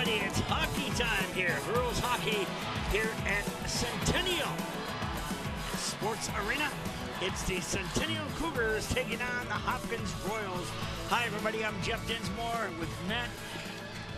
everybody. It's hockey time here. Girls hockey here at Centennial Sports Arena. It's the Centennial Cougars taking on the Hopkins Royals. Hi, everybody. I'm Jeff Dinsmore with Matt.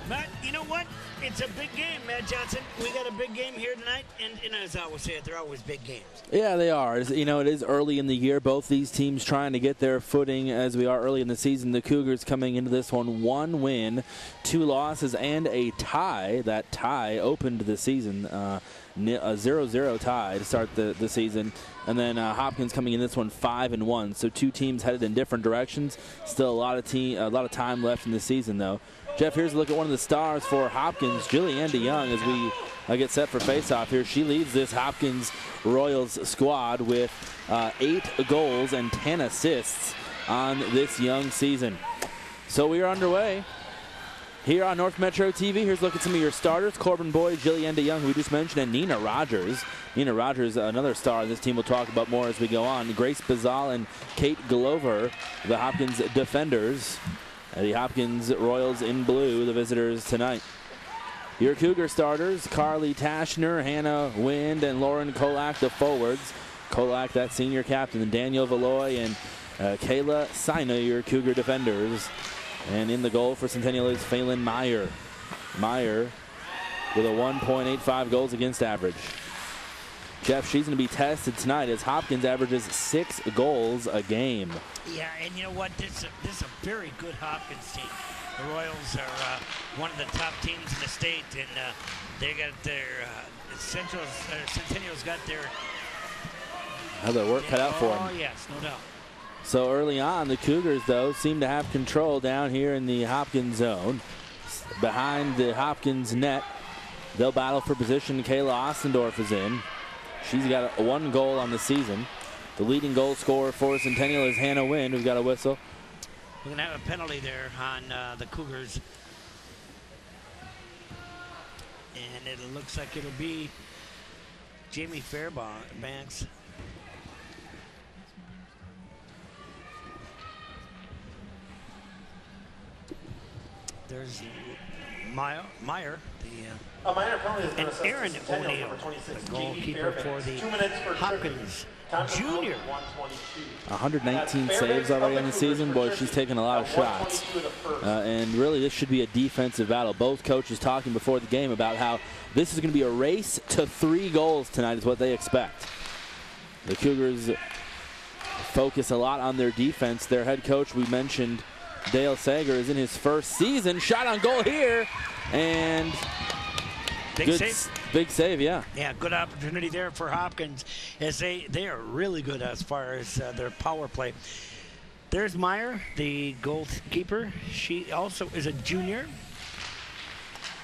Matt, you know what? It's a big game, Matt Johnson. We got a big game here tonight, and as I always say it, they're always big games. Yeah, they are. You know, it is early in the year. Both these teams trying to get their footing as we are early in the season. The Cougars coming into this one 1 win, 2 losses, and a tie. That tie opened the season, a 0-0 tie to start the season. And then Hopkins coming in this one 5-1. So two teams headed in different directions. Still a lot of time left in the season, though. Jeff, here's a look at one of the stars for Hopkins, Julianne DeYoung, as we get set for faceoff here. She leads this Hopkins Royals squad with 8 goals and 10 assists on this young season. So we are underway here on North Metro TV. Here's a look at some of your starters. Corbin Boyd, Julianne DeYoung, who we just mentioned, and Nina Rogers. Nina Rogers, another star on this team we'll talk about more as we go on. Grace Bazal and Kate Glover, the Hopkins defenders. The Hopkins Royals in blue, the visitors tonight. Your Cougar starters, Carly Tashner, Hannah Wind, and Lauren Kolak, the forwards. Kolak, that senior captain, and Daniel Valoy and Kayla Sina, your Cougar defenders. And in the goal for Centennial is Phelan Meyer. Meyer with a 1.85 goals against average. Jeff, she's going to be tested tonight as Hopkins averages 6 goals a game. Yeah, and you know what? This is a very good Hopkins team. The Royals are one of the top teams in the state, and they got their Centennial's got their work cut out for them. Oh yes, no doubt. So early on, the Cougars though seem to have control down here in the Hopkins zone. Behind the Hopkins net, they'll battle for position. Kayla Ostendorf is in. She's got 1 goal on the season. The leading goal scorer for Centennial is Hannah Wind, who's got a whistle. We're going to have a penalty there on the Cougars. And it looks like it'll be Jamie Fairbanks. There's Meyer, and Aaron O'Neill, the goalkeeper for the Hopkins Junior. 119 saves already in the season. Boy, she's taken a lot of shots. And really, this should be a defensive battle. Both coaches talking before the game about how this is going to be a race to 3 goals tonight is what they expect. The Cougars focus a lot on their defense. Their head coach, we mentioned, Dale Sager, is in his first season. Shot on goal here, and big save, yeah. Yeah, good opportunity there for Hopkins, as they are really good as far as their power play. There's Meyer, the goalkeeper. She also is a junior.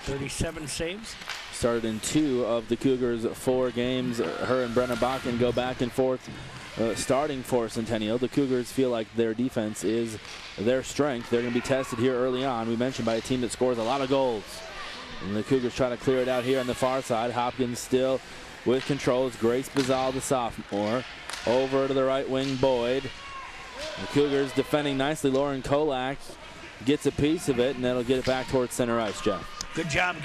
37 saves. Started in 2 of the Cougars' 4 games. Her and Brenna Bakken go back and forth starting for Centennial. The Cougars feel like their defense is their strength. They're going to be tested here early on. We mentioned by a team that scores a lot of goals. And the Cougars trying to clear it out here on the far side. Hopkins still with control. It's Grace Bazal, the sophomore. Over to the right wing, Boyd. The Cougars defending nicely. Lauren Kolak gets a piece of it, and that'll get it back towards center ice, Jeff. Good job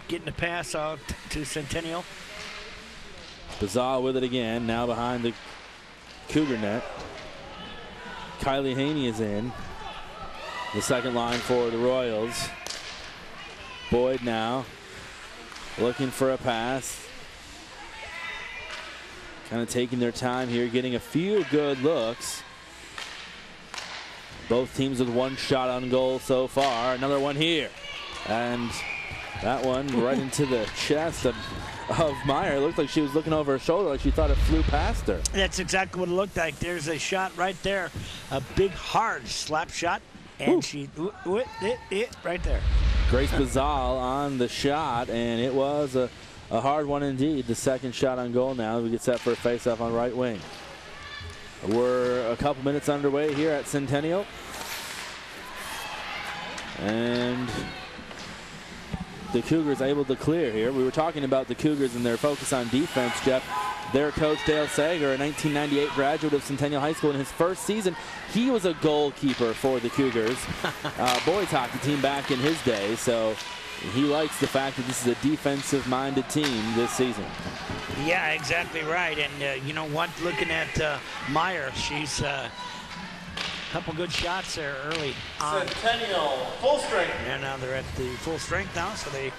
getting the pass out to Centennial. Bazal with it again, now behind the Cougar net. Kylie Haney is in. The second line for the Royals. Boyd now looking for a pass. Kind of taking their time here, getting a few good looks. Both teams with 1 shot on goal so far. Another one here. And that one right into the chest of Meyer. It looked like she was looking over her shoulder, like she thought it flew past her. That's exactly what it looked like. There's a shot right there. A big, hard slap shot. And she it right there. Grace Bazal on the shot, and it was a hard one indeed. The second shot on goal now. We get set for a face-off on right wing. We're a couple minutes underway here at Centennial. And the Cougars able to clear here. We were talking about the Cougars and their focus on defense, Jeff. their coach Dale Sager, a 1998 graduate of Centennial High School. In his first season, he was a goalkeeper for the Cougars, boys hockey team back in his day. So he likes the fact that this is a defensive-minded team this season. Yeah, exactly right. And you know what? Looking at Meyer, she's a couple good shots there early on. Centennial, full strength. And now they're at the full strength now, so they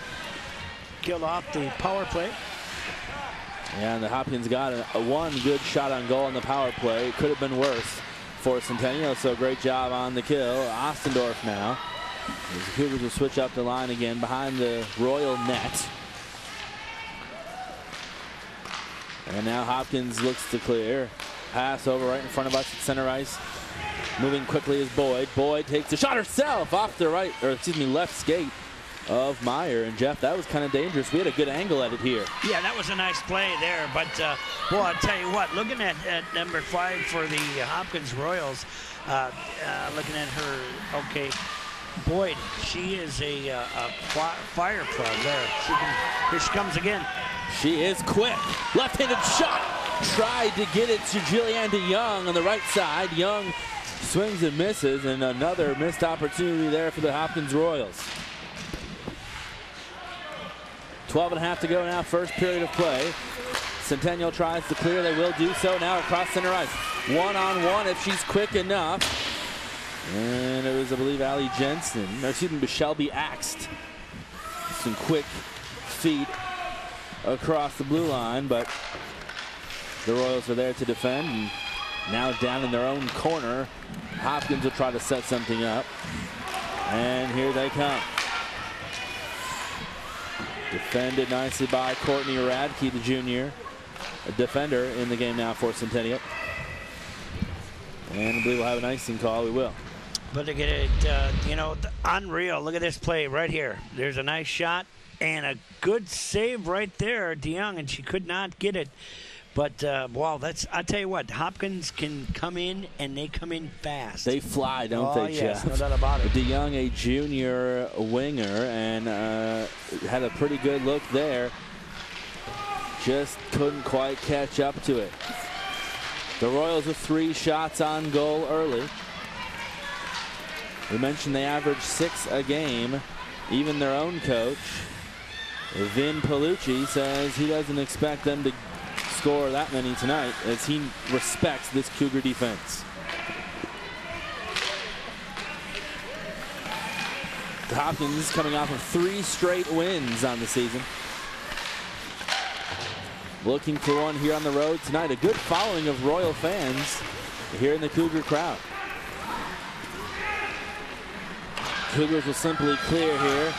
killed off the power play. Yeah, and the Hopkins got one good shot on goal on the power play. It could have been worse for Centennial, so great job on the kill. Ostendorf now. The Cougars will switch up the line again behind the Royal net. And now Hopkins looks to clear. Pass over right in front of us at center ice. Moving quickly is Boyd. Boyd takes a shot herself off the right, or excuse me, left skate of Meyer. And Jeff, that was kind of dangerous. We had a good angle at it here. Yeah, that was a nice play there. But boy, I'll tell you what, looking at number 5 for the Hopkins Royals, looking at her, okay, Boyd, she is a fire plug there. Here she comes again. She is quick. Left-handed shot. Tried to get it to Julianne DeYoung on the right side. Young swings and misses, and another missed opportunity there for the Hopkins Royals. 12.5 to go now, first period of play. Centennial tries to clear. They will do so now across center ice. One-on-one if she's quick enough. And it was, I believe, Allie Jensen, or excuse me, Shelby Axt. Some quick feet across the blue line, but the Royals are there to defend. And now down in their own corner, Hopkins will try to set something up. And here they come. Defended nicely by Courtney Radke, the junior, a defender in the game now for Centennial. And I believe we'll have an icing call. We will. But to get it, you know, unreal. Look at this play right here. There's a nice shot and a good save right there, DeYoung, and she could not get it. But, wow, that's, I tell you what, Hopkins can come in, and they come in fast. They fly, don't they, yes, Jeff? no doubt about it. DeYoung, a junior winger, and had a pretty good look there. Just couldn't quite catch up to it. The Royals with 3 shots on goal early. We mentioned they average 6 a game. Even their own coach, Vin Palucci, says he doesn't expect them to score that many tonight, as he respects this Cougar defense. The Hopkins coming off of 3 straight wins on the season. Looking for one here on the road tonight. A good following of Royal fans here in the Cougar crowd. Cougars will simply clear here.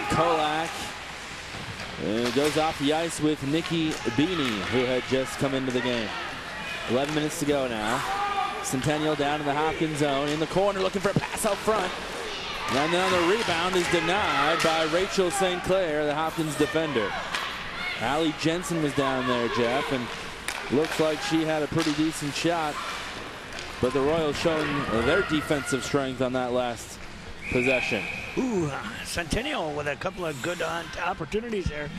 Kolak goes off the ice with Nikki Beanie, who had just come into the game. 11 minutes to go now. Centennial down in the Hopkins zone. In the corner looking for a pass out front. And then on the rebound is denied by Rachel St. Clair, the Hopkins defender. Allie Jensen was down there, Jeff, and looks like she had a pretty decent shot. But the Royals showing their defensive strength on that last possession. Ooh, Centennial with a couple of good opportunities there.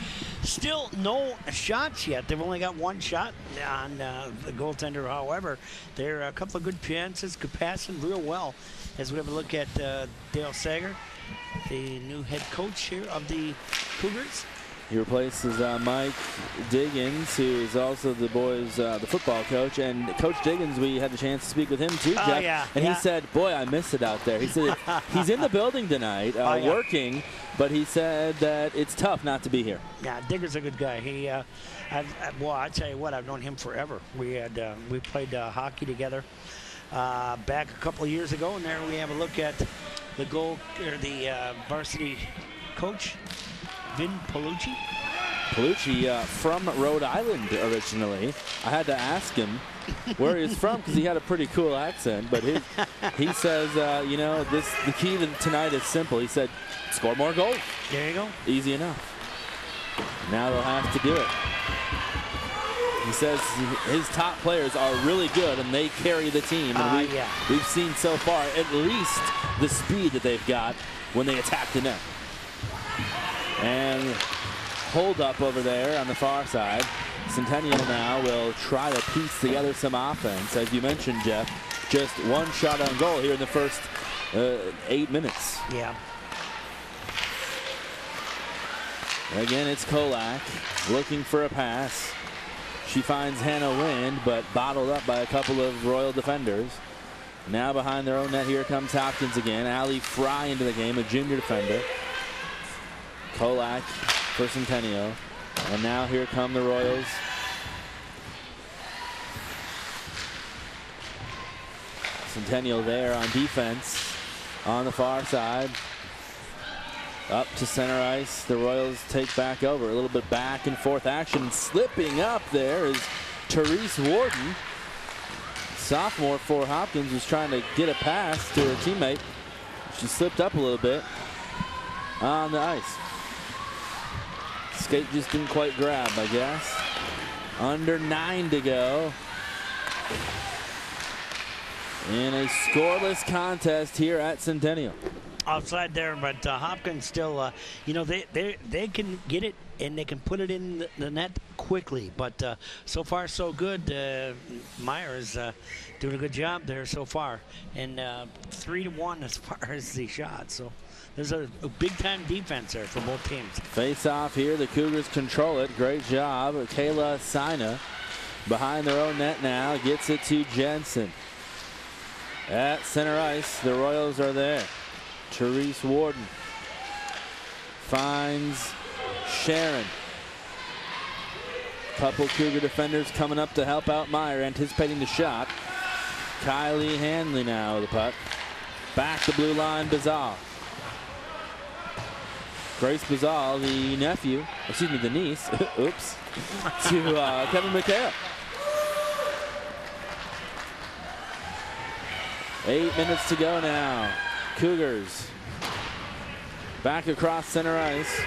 Still no shots yet. They've only got 1 shot on the goaltender. However, there are a couple of good chances, could pass them real well. As we have a look at Dale Sager, the new head coach here of the Cougars. He replaces Mike Diggins, who is also the boys' the football coach. And Coach Diggins, we had the chance to speak with him too, Jeff. Yeah, and he said, boy, I miss it out there. He said he's in the building tonight working, but he said that it's tough not to be here. Yeah, Digger's a good guy. He, well, I tell you what, I've known him forever. We played hockey together back a couple of years ago, and there we have a look at the varsity coach, Vin Palucci. Palucci from Rhode Island originally. I had to ask him where he's from because he had a pretty cool accent. But he says, you know, the key to tonight is simple. He said, score more goals. There you go. Easy enough. Now they'll have to do it. He says his top players are really good and they carry the team. And we've seen so far at least the speed that they've got when they attack the net. And hold up over there on the far side. Centennial now will try to piece together some offense. As you mentioned, Jeff, just one shot on goal here in the first 8 minutes. Yeah. Again, it's Kolak looking for a pass. She finds Hannah Wind, but bottled up by a couple of Royal defenders. Now behind their own net, here comes Hopkins again. Allie Fry into the game, a junior defender. Kolak for Centennial. And now here come the Royals. Centennial there on defense on the far side. Up to center ice. The Royals take back over. A little bit back and forth action. Slipping up there is Therese Warden. Sophomore for Hopkins was trying to get a pass to her teammate. She slipped up a little bit on the ice. Skate just didn't quite grab, I guess. Under 9 to go. In a scoreless contest here at Centennial. Outside there, but Hopkins still, you know, they can get it and they can put it in the net quickly. But so far, so good. Meyer is doing a good job there so far, and 3-1 as far as the shot. So there's a big-time defense there for both teams. Face off here. The Cougars control it. Great job. Kayla Sina behind their own net now gets it to Jensen. At center ice, the Royals are there. Therese Warden finds Sharon. Couple Cougar defenders coming up to help out Meyer, anticipating the shot. Kylie Hanley now with the puck. Back the blue line, Bazal. Grace Bazal, the niece, oops, to Kevin McHale. 8 minutes to go now. Cougars back across center ice.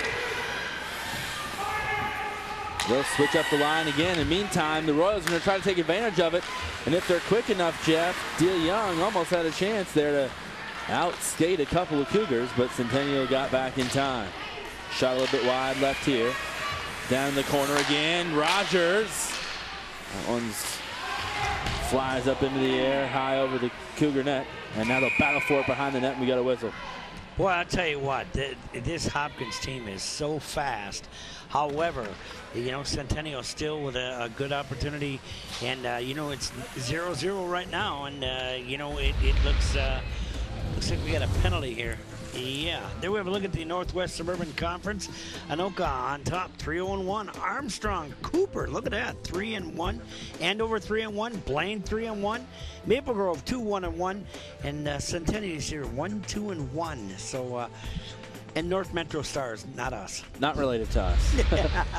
They'll switch up the line again. In the meantime, the Royals are going to try to take advantage of it. And if they're quick enough, Jeff, Deal Young almost had a chance there to outskate a couple of Cougars, but Centennial got back in time. Shot a little bit wide left here. Down in the corner again. Rogers. That one's flies up into the air, high over the Cougar net. And now they'll battle for it behind the net, and we got a whistle. Boy, I'll tell you what, this Hopkins team is so fast. However, you know, Centennial still with a good opportunity. And, you know, it's 0-0 right now. And, you know, it looks like we got a penalty here. Yeah, there we have a look at the Northwest Suburban Conference. Anoka on top, 3-0-1. Armstrong, Cooper, look at that, 3-1. Andover 3-1. Blaine 3-1. Maple Grove 2-1-1. And Centennial is here 1-2-1. So, and North Metro Stars, not us. Not related to us.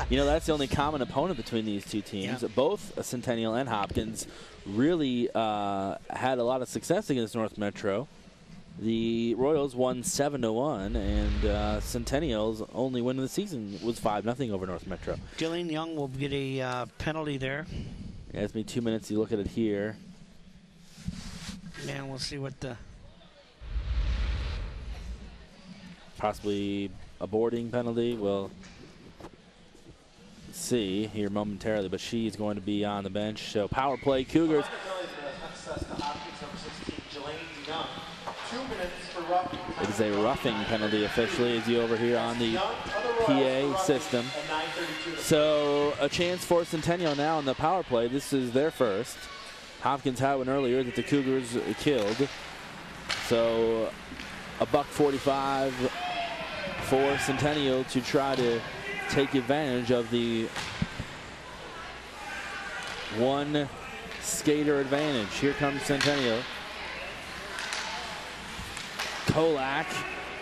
You know, that's the only common opponent between these two teams. Yeah. Both Centennial and Hopkins really had a lot of success against North Metro. The Royals won 7-1, and Centennial's only win of the season was 5-0 over North Metro. Jillian Young will get a penalty there. Yeah, it's me 2 minutes. You look at it here. And we'll see what the... Possibly a boarding penalty. We'll see here momentarily, but she's going to be on the bench. So power play, Cougars. It is a roughing penalty officially, as you over here on the PA system. So a chance for Centennial now in the power play. This is their first. Hopkins had one earlier that the Cougars killed. So a $1.45 for Centennial to try to take advantage of the one skater advantage. Here comes Centennial. Kolak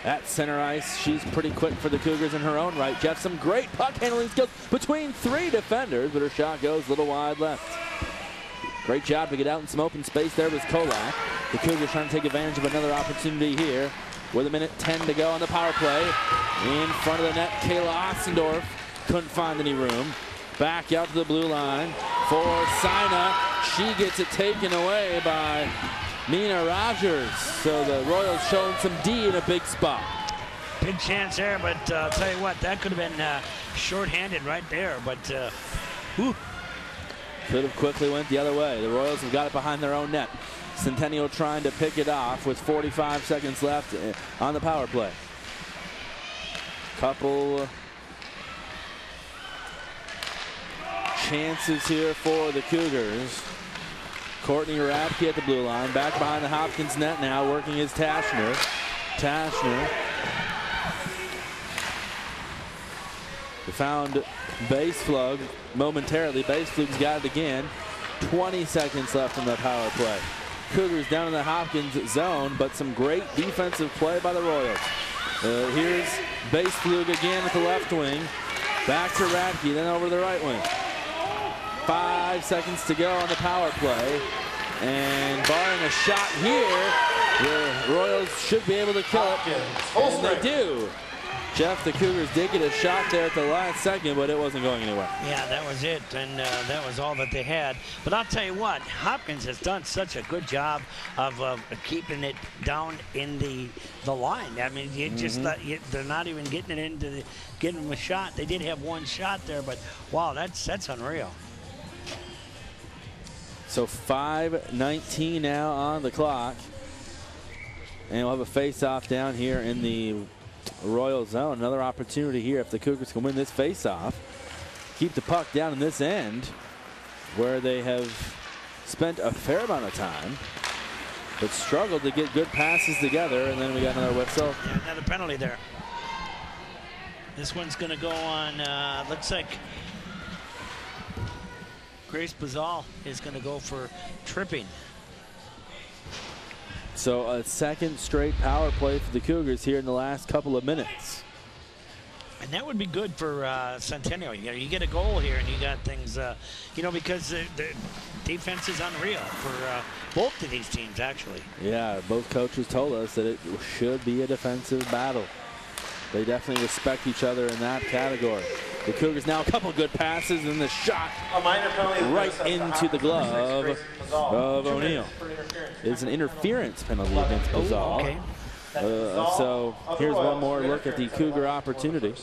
at center ice. She's pretty quick for the Cougars in her own right. Jeff, some great puck handling skills between 3 defenders, but her shot goes a little wide left. Great job to get out in some open space there was Kolak. The Cougars trying to take advantage of another opportunity here with 1:10 to go on the power play. In front of the net, Kayla Ossendorf couldn't find any room. Back out to the blue line for Sina. She gets it taken away by Mina Rogers. So the Royals showing some D in a big spot. Big chance there, but I'll tell you what, that could have been shorthanded right there. But whew, Could have quickly went the other way. The Royals have got it behind their own net. Centennial trying to pick it off with 45 seconds left on the power play. Couple chances here for the Cougars. Courtney Radke at the blue line. Back behind the Hopkins net now, working his Tashner. Tashner. They found Baseflug momentarily. Baseflug's got it again. 20 seconds left in the power play. Cougars down in the Hopkins zone, but some great defensive play by the Royals. Here's Baseflug again at the left wing. Back to Radke, then over to the right wing. 5 seconds to go on the power play. And barring a shot here, the Royals should be able to kill it. And they do. Jeff, the Cougars did get a shot there at the last second, but it wasn't going anywhere. Yeah, that was it, and that was all that they had. But I'll tell you what, Hopkins has done such a good job of keeping it down in the line. I mean, you just they're not even getting it into getting them a shot. They did have one shot there, but wow, that's unreal. So 5:19 now on the clock, and we'll have a face-off down here in the Royal zone. Another opportunity here if the Cougars can win this face-off. Keep the puck down in this end where they have spent a fair amount of time but struggled to get good passes together, and then we got another whistle. Yeah, another penalty there. This one's going to go on, looks like Grace Bazal is going to go for tripping. So a second straight power play for the Cougars here in the last couple of minutes. And that would be good for Centennial. You get a goal here and you got things, because the defense is unreal for both of these teams, actually. Yeah, both coaches told us that it should be a defensive battle. They definitely respect each other in that category. The Cougars now a couple good passes and the shot right into the glove of O'Neill. It's an interference penalty against Bazal. Okay. So here's one more look at the Cougar opportunity.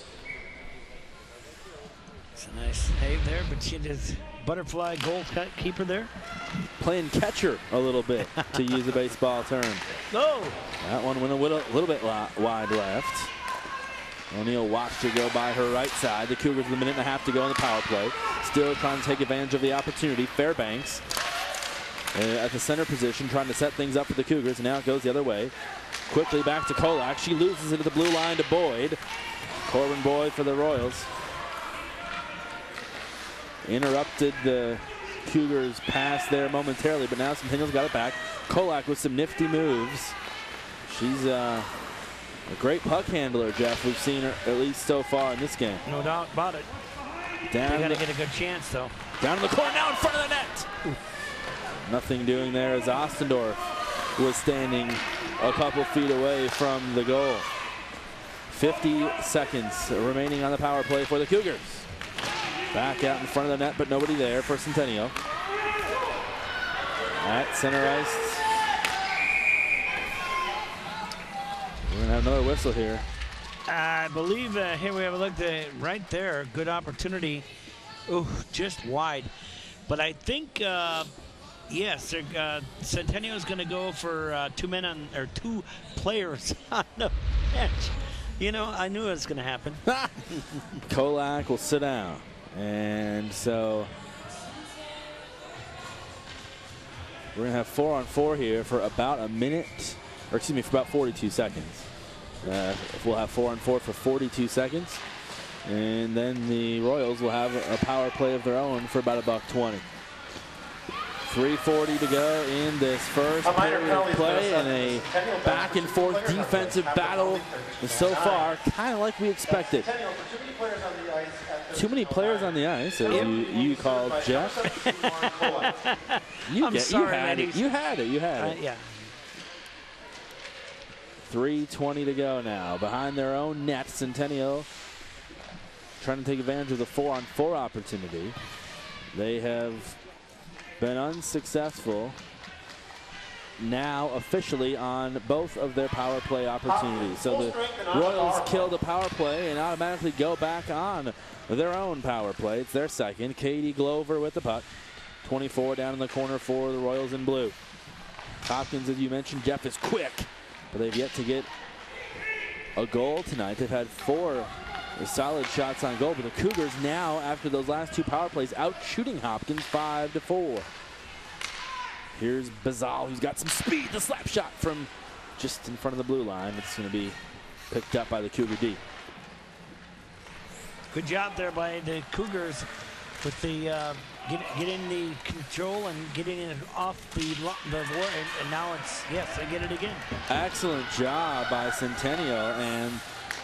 It's a nice save there, but she does butterfly goalkeeper there. Playing catcher a little bit, to use a baseball term. No. That one went a little bit wide left. O'Neill watched her go by her right side. The Cougars with a minute and a half to go on the power play. Still trying to take advantage of the opportunity. Fairbanks at the center position, trying to set things up for the Cougars. And now it goes the other way. Quickly back to Kolak. She loses it at the blue line to Boyd. Corbin Boyd for the Royals. Interrupted the Cougars' pass there momentarily, but now Centennial's got it back. Kolak with some nifty moves. She's a great puck handler, Jeff. We've seen her at least so far in this game. No doubt about it. Down they got to get a good chance, though. Down in the corner, now in front of the net. Oof. Nothing doing there as Ostendorf was standing a couple feet away from the goal. 50 seconds remaining on the power play for the Cougars. Back out in front of the net, but nobody there for Centennial. At center ice. We're going to have another whistle here. I believe here we have a look right there. Good opportunity. Ooh, just wide. But I think, yes, Centennial is going to go for two players on the bench. I knew it was going to happen. Kolak will sit down. And so we're going to have 4-on-4 here for about a minute, or excuse me, for about 42 seconds. We'll have 4-on-4 for 42 seconds. And then the Royals will have a power play of their own for about $1.20. 3:40 to go in this first period of play, and a back-and-forth defensive battle so far, kind of like we expected. Too many players on the ice, as you called, Jeff. You had it. Yeah. 3:20 to go now. Behind their own net, Centennial trying to take advantage of the 4-on-4 opportunity. They have been unsuccessful now officially on both of their power play opportunities. So the Royals kill the power play and automatically go back on their own power play. It's their second. Katie Glover with the puck. 24 down in the corner for the Royals in blue. Hopkins, as you mentioned, Jeff, is quick, but they've yet to get a goal tonight. They've had 4 solid shots on goal, but the Cougars now, after those last 2 power plays, out shooting Hopkins 5-4. Here's Bazal, who's got some speed. The slap shot from just in front of the blue line. It's going to be picked up by the Cougar D. Good job there by the Cougars with the getting the control and getting it off the board, and now it's, yes, they get it again. Excellent job by Centennial, and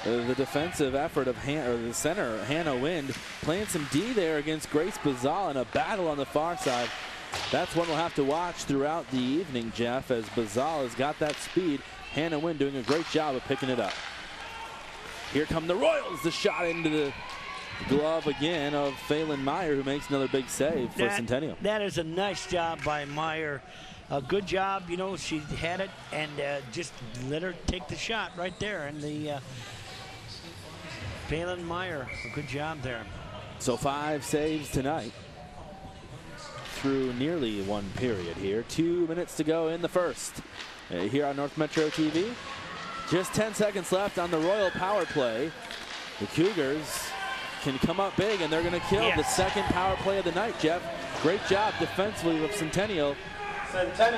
the defensive effort of the center, Hannah Wind, playing some D there against Grace Bazal in a battle on the far side. That's one we'll have to watch throughout the evening, Jeff, as Bazal has got that speed. Hannah Wind doing a great job of picking it up. Here come the Royals. The shot into the glove again of Phelan Meyer, who makes another big save for Centennial. That is a nice job by Meyer. A good job, you know, she had it and just let her take the shot right there. And the Phelan Meyer, a good job there. So 5 saves tonight through nearly 1 period here. 2 minutes to go in the first. Here on North Metro TV. Just 10 seconds left on the Royal power play. The Cougars can come up big, and they're going to kill the second power play of the night, Jeff. Great job defensively of Centennial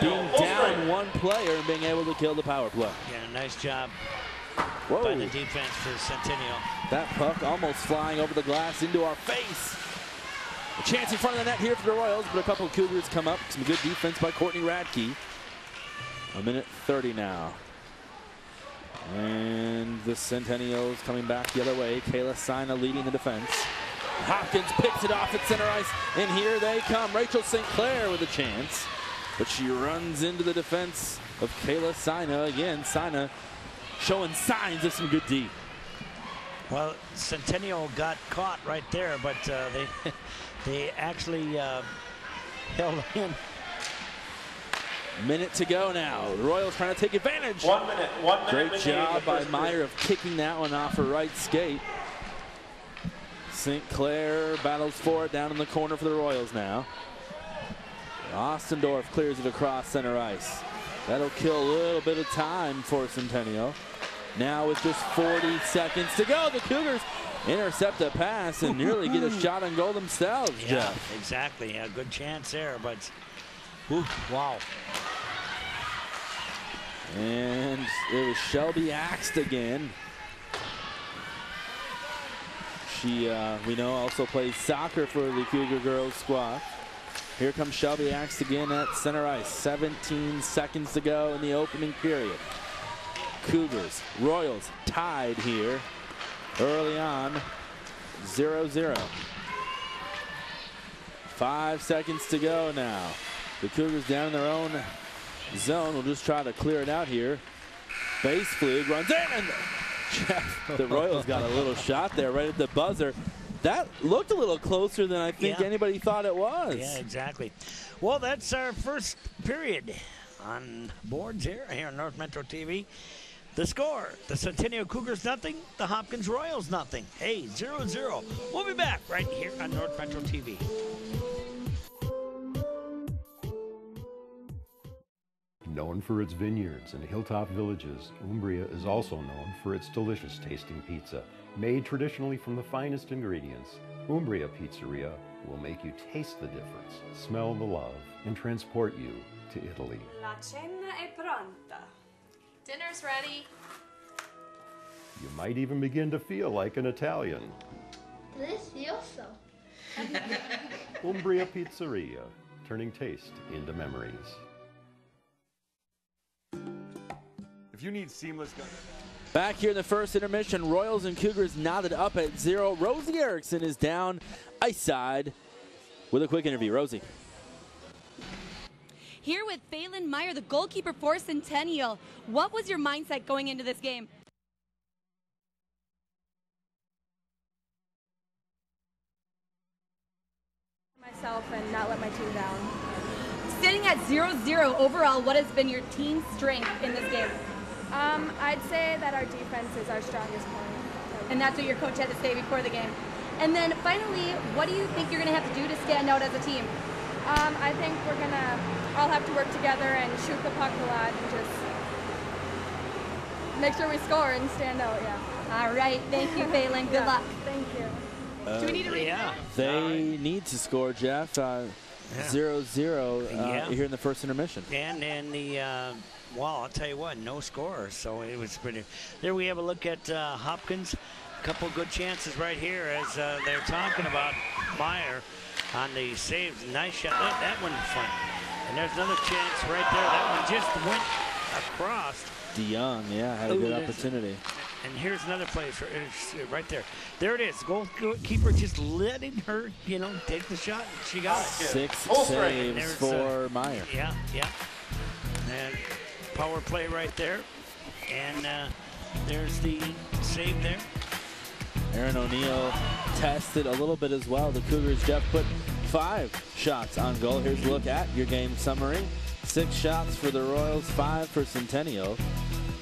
being down 1 player and being able to kill the power play. Yeah, nice job by the defense for Centennial. That puck almost flying over the glass into our face. A chance in front of the net here for the Royals, but a couple of Cougars come up. Some good defense by Courtney Radke. 1:30 now. And the Centennials coming back the other way. Kayla Sina leading the defense. Hopkins picks it off at center ice, and here they come. Rachel St. Clair with a chance, but she runs into the defense of Kayla Sina. Again, Sina showing signs of some good D. Well, Centennial got caught right there, but they actually held in. Minute to go now. The Royals trying to take advantage. 1 minute. 1 minute. Great job by Meyer of kicking that one off her right skate. St. Clair battles for it down in the corner for the Royals now. Ostendorf clears it across center ice. That'll kill a little bit of time for Centennial. Now with just 40 seconds to go, the Cougars intercept a pass and nearly get a shot on goal themselves, Yeah, Jeff. exactly. A good chance there, but ooh, wow. And it was Shelby Axt again. She, we know, also plays soccer for the Cougar girls squad. Here comes Shelby Axt again at center ice. 17 seconds to go in the opening period. Cougars, Royals tied here early on, 0-0. 5 seconds to go now. The Cougars down in their own zone. We'll just try to clear it out here. Base fluke runs in, and Jeff, the Royals got a little shot there right at the buzzer. That looked a little closer than I think anybody thought it was. Yeah, exactly. Well, that's our first period on boards here on North Metro TV. The score, the Centennial Cougars nothing, the Hopkins Royals nothing. Hey, 0-0. We'll be back right here on North Metro TV. Known for its vineyards and hilltop villages, Umbria is also known for its delicious tasting pizza. Made traditionally from the finest ingredients, Umbria Pizzeria will make you taste the difference, smell the love, and transport you to Italy. La cena è pronta. Dinner's ready. You might even begin to feel like an Italian. Delicioso. Umbria Pizzeria, turning taste into memories. If you need seamless... Back here in the first intermission, Royals and Cougars knotted up at 0. Rosie Erickson is down ice side with a quick interview. Rosie. Here with Phelan Meyer, the goalkeeper for Centennial. What was your mindset going into this game? Myself and not let my team down. Sitting at 0-0 overall, what has been your team's strength in this game? I'd say that our defense is our strongest point. And that's what your coach had to say before the game. And then finally, what do you think you're going to have to do to stand out as a team? I think we're going to all have to work together and shoot the puck a lot and just make sure we score and stand out, yeah. All right. Thank you, Phelan. Good luck. Thank you. Do we need to read They need to score, Jeff. 0-0 here in the first intermission. And in the, well, I'll tell you what, no score. So it was pretty. There we have a look at Hopkins. A couple good chances right here as they're talking about Meyer on the saves. Nice shot. That one fun. And there's another chance right there. That one just went across. DeYoung, had a good opportunity. And here's another play for right there. There it is. Goalkeeper just letting her, take the shot. She got it. 6 saves for Meyer. Yeah. And power play right there. And there's the save there. Aaron O'Neill tested a little bit as well. The Cougars, Jeff, put 5 shots on goal. Here's a look at your game summary. 6 shots for the Royals, 5 for Centennial.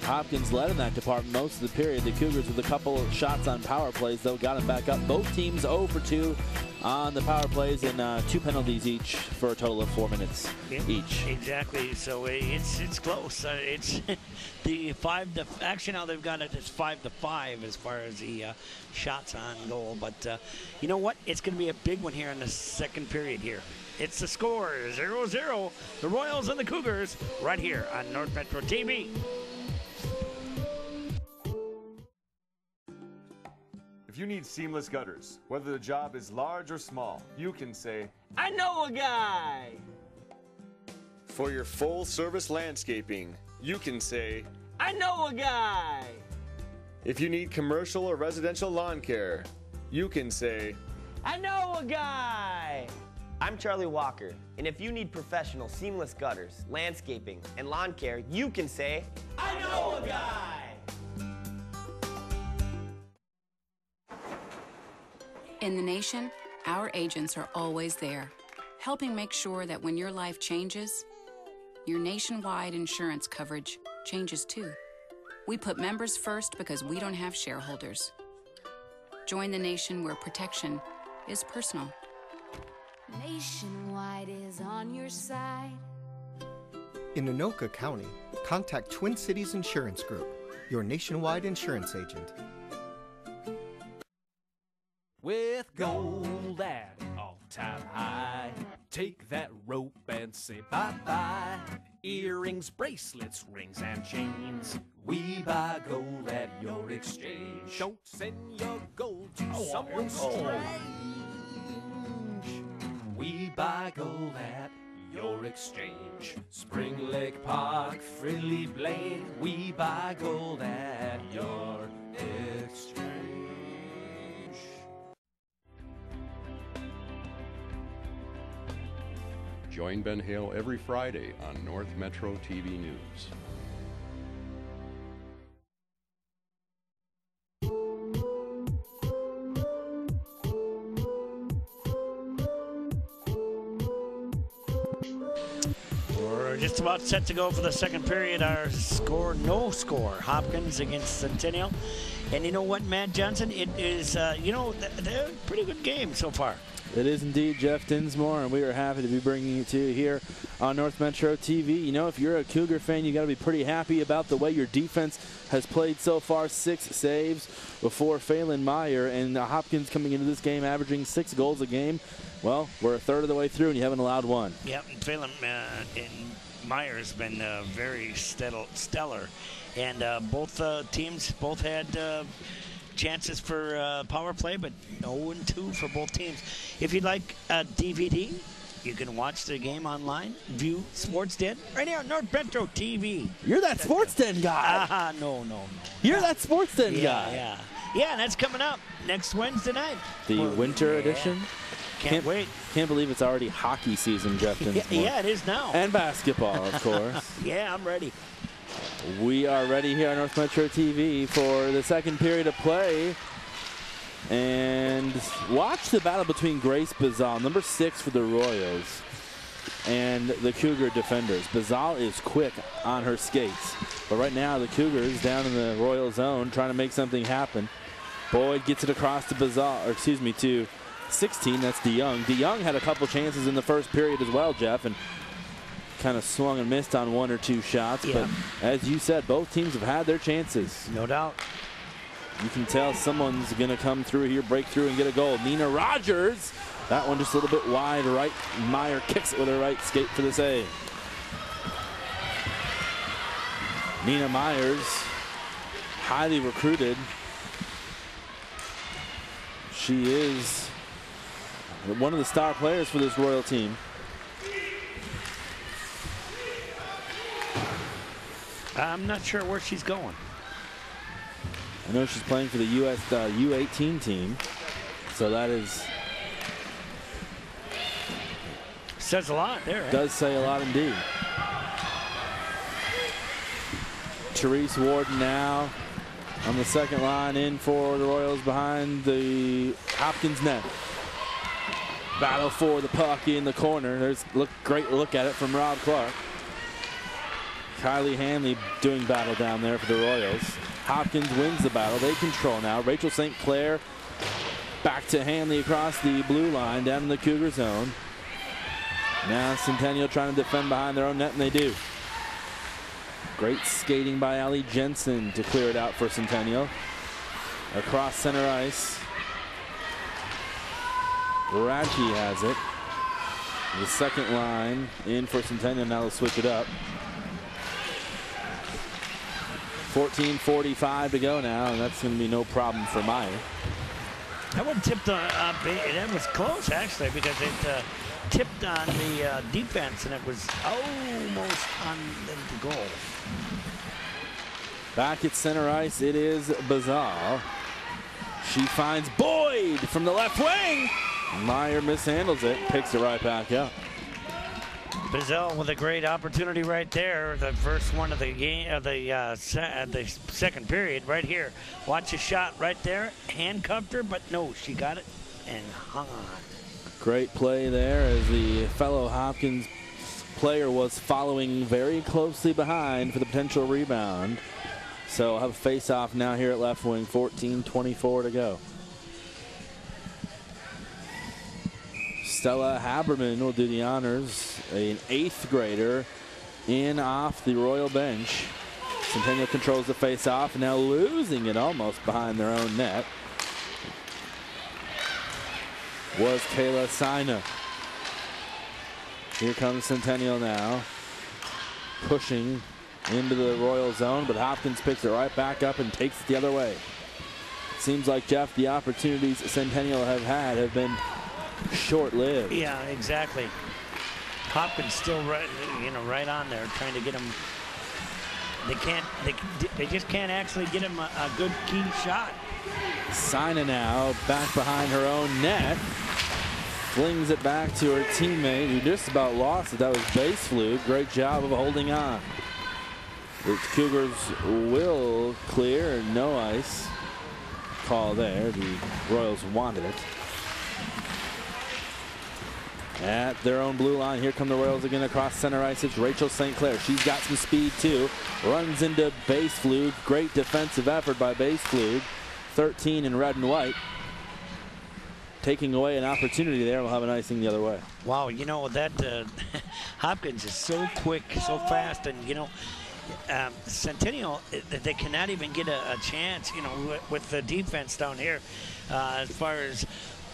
Hopkins led in that department most of the period. The Cougars with a couple of shots on power plays, though, got them back up. Both teams 0 for 2 on the power plays and 2 penalties each for a total of 4 minutes each. Exactly. So it's close. It's the 5 to actually now they've got it as 5-5 as far as the shots on goal. But you know what? It's going to be a big one here in the second period here. It's the score 0-0. The Royals and the Cougars right here on North Metro TV. If you need seamless gutters, whether the job is large or small, you can say, I know a guy! For your full-service landscaping, you can say, I know a guy! If you need commercial or residential lawn care, you can say, I know a guy! I'm Charlie Walker, and if you need professional seamless gutters, landscaping, and lawn care, you can say, I know a guy! In the nation, our agents are always there, helping make sure that when your life changes, your nationwide insurance coverage changes too. We put members first because we don't have shareholders. Join the nation where protection is personal. Nationwide is on your side. In Anoka County, contact Twin Cities Insurance Group, your nationwide insurance agent. With gold at all-time high, take that rope and say bye-bye. Earrings, bracelets, rings, and chains. We buy gold at your exchange. Don't send your gold to someone strange. We buy gold at your exchange. Spring Lake Park, Frilly Blade. We buy gold at your exchange. Join Ben Hale every Friday on North Metro TV News. We're just about set to go for the second period. Our score, no score. Hopkins against Centennial. And you know what, Matt Johnson? It is, they're a pretty good game so far. It is indeed Jeff Dinsmore, and we are happy to be bringing it to you here on North Metro TV. You know, if you're a Cougar fan, you got to be pretty happy about the way your defense has played so far. 6 saves before Phelan Meyer, and Hopkins coming into this game averaging 6 goals a game. Well, we're a third of the way through, and you haven't allowed 1. Yep, Phelan and Meyer's been very stellar, and both teams had chances for power play, but 0-2 for both teams. If you'd like a DVD, you can watch the game online. View Sports Den right here on North Metro TV. You're that Sports Den guy. No. You're that Sports Den guy. Yeah, and that's coming up next Wednesday night. The winter edition. Can't wait. Can't believe it's already hockey season, Jeff Dinsmore. Yeah, it is now. And basketball, of course. Yeah, I'm ready. We are ready here on North Metro TV for the second period of play. And watch the battle between Grace Bazal, number 6 for the Royals, and the Cougar defenders. Bazal is quick on her skates. But right now, the Cougars down in the Royal zone trying to make something happen. Boyd gets it across to Bazal, or excuse me, to 16, that's DeYoung. DeYoung had a couple chances in the first period as well, Jeff, and kind of swung and missed on one or two shots. Yeah. But as you said, both teams have had their chances. No doubt. You can tell someone's going to come through here, break through, and get a goal. Nina Rogers. That one just a little bit wide right. Meyer kicks it with her right skate for the save. Nina Myers, highly recruited. She is one of the star players for this Royal team. I'm not sure where she's going. I know she's playing for the U.S. U18 team, so that says a lot there. Does say a lot indeed. Therese Warden now on the second line in for the Royals behind the Hopkins net. Battle for the puck in the corner. There's great look at it from Rob Clark. Kylie Hanley doing battle down there for the Royals. Hopkins wins the battle. They control now. Rachel St. Clair back to Hanley across the blue line down in the Cougar zone. Now Centennial trying to defend behind their own net, and they do. Great skating by Allie Jensen to clear it out for Centennial. Across center ice. Radke has it. The second line in for Centennial. Now they'll switch it up. 14:45 to go now, and that's going to be no problem for Meyer. That one tipped on, that was close actually, because it tipped on the defense, and it was almost on the goal. Back at center ice, it is Bazal. She finds Boyd from the left wing. Meyer mishandles it, picks it right back up. Bazell with a great opportunity right there. The first one of the game, the second period right here. Watch a shot right there. Handcuffed her, but no, she got it and hung on. Great play there as the fellow Hopkins player was following very closely behind for the potential rebound. So we'll have a face-off now here at left wing. 14:24 to go. Stella Haberman will do the honors, an 8th grader in off the Royal bench. Centennial controls the face-off, now losing it almost behind their own net was Kayla Sina. Here comes Centennial now, pushing into the Royal zone, but Hopkins picks it right back up and takes it the other way. It seems like, Jeff, the opportunities Centennial have had have been short-lived. Yeah, exactly. Hopkins still right on there, trying to get him. They just can't actually get him a good key shot. Sina now back behind her own net, flings it back to her teammate who just about lost it. That was base fluke. Great job of holding on. The Cougars will clear, no ice call there. The Royals wanted it. At their own blue line, here come the Royals again across center ice. It's Rachel St. Clair. She's got some speed too. Runs into base fluke. Great defensive effort by base fluke. 13 in red and white. Taking away an opportunity there. We'll have an icing the other way. Wow, you know, that Hopkins is so quick, so fast, and you know, Centennial, they cannot even get a chance, you know, with the defense down here. As far as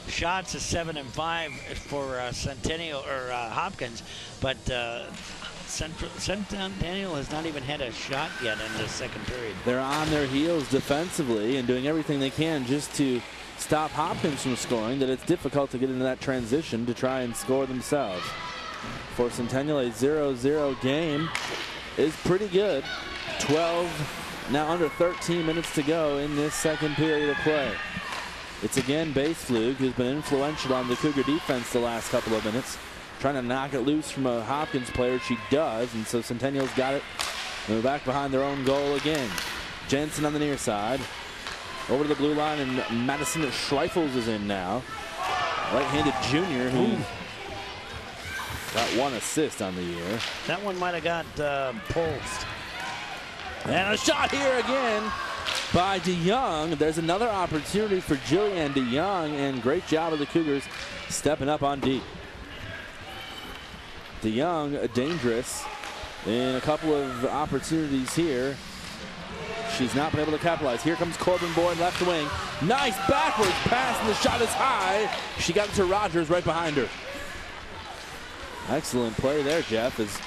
shots is 7 and 5 for Centennial or Hopkins, but Centennial has not even had a shot yet in the second period. They're on their heels defensively and doing everything they can just to stop Hopkins from scoring, that it's difficult to get into that transition to try and score themselves. For Centennial, a 0-0 game is pretty good. 12, now under 13 minutes to go in this second period of play. It's again base fluke, who's been influential on the Cougar defense the last couple of minutes, trying to knock it loose from a Hopkins player. She does, and so Centennial's got it. They're back behind their own goal again. Jensen on the near side. Over to the blue line, and Madison Schreifels is in now. Right-handed junior who got 1 assist on the year. That one might have got pulsed. And a shot here again. by DeYoung. There's another opportunity for Jillian DeYoung, and great job of the Cougars stepping up on D. DeYoung dangerous in a couple of opportunities here. She's not been able to capitalize. Here comes Corbin Boyd, left wing. Nice backwards pass, and the shot is high. She got it to Rogers right behind her. Excellent play there, Jeff, as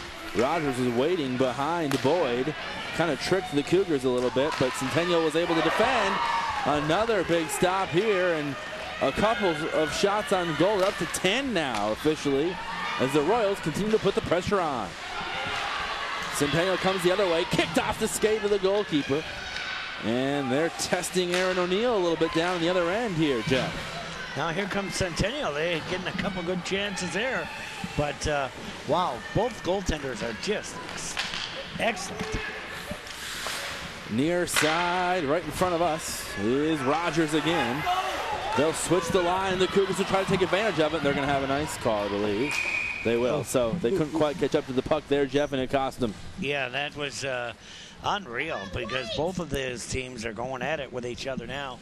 Rogers was waiting behind Boyd. Kind of tricked the Cougars a little bit, but Centennial was able to defend. Another big stop here, and a couple of shots on goal. They're up to 10 now officially, as the Royals continue to put the pressure on. Centennial comes the other way, kicked off the skate of the goalkeeper. And they're testing Aaron O'Neill a little bit down the other end here, Jeff. Now here comes Centennial. They're getting a couple good chances there. But, wow, both goaltenders are just excellent. Near side, right in front of us, is Rogers again. They'll switch the line. The Cougars will try to take advantage of it. And they're going to have a nice call, I believe. They will. So they couldn't quite catch up to the puck there, Jeff, and it cost them. Yeah, that was unreal, because both of these teams are going at it with each other now.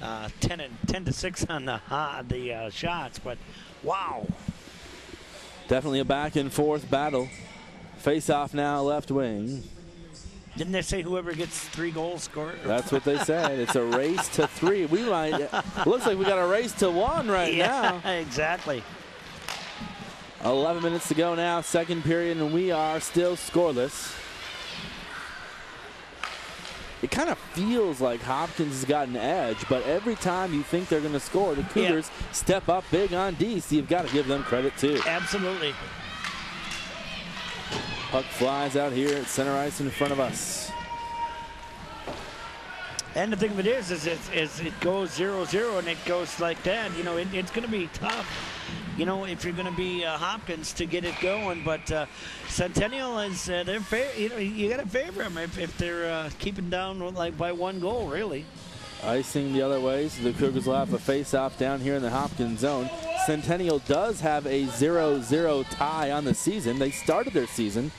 10-6 on the shots, but wow. Definitely a back and forth battle. Face off now, left wing. Didn't they say whoever gets 3 goals scored? That's what they said. It's a race to 3. We might. Looks like we got a race to 1 right now. Yeah, exactly. 11 minutes to go now, second period, and we are still scoreless. It kind of feels like Hopkins has got an edge, but every time you think they're going to score, the Cougars step up big on D, so you've got to give them credit too. Absolutely. Puck flies out here at center ice in front of us. And the thing of it is it goes 0-0 and it goes like that. You know, it's going to be tough, you know, if you're going to be Hopkins to get it going. But Centennial is you know, you got to favor them if they're keeping down like by 1 goal, really. Icing the other way, so the Cougars will have a face-off down here in the Hopkins zone. Centennial does have a 0-0 tie on the season. They started their season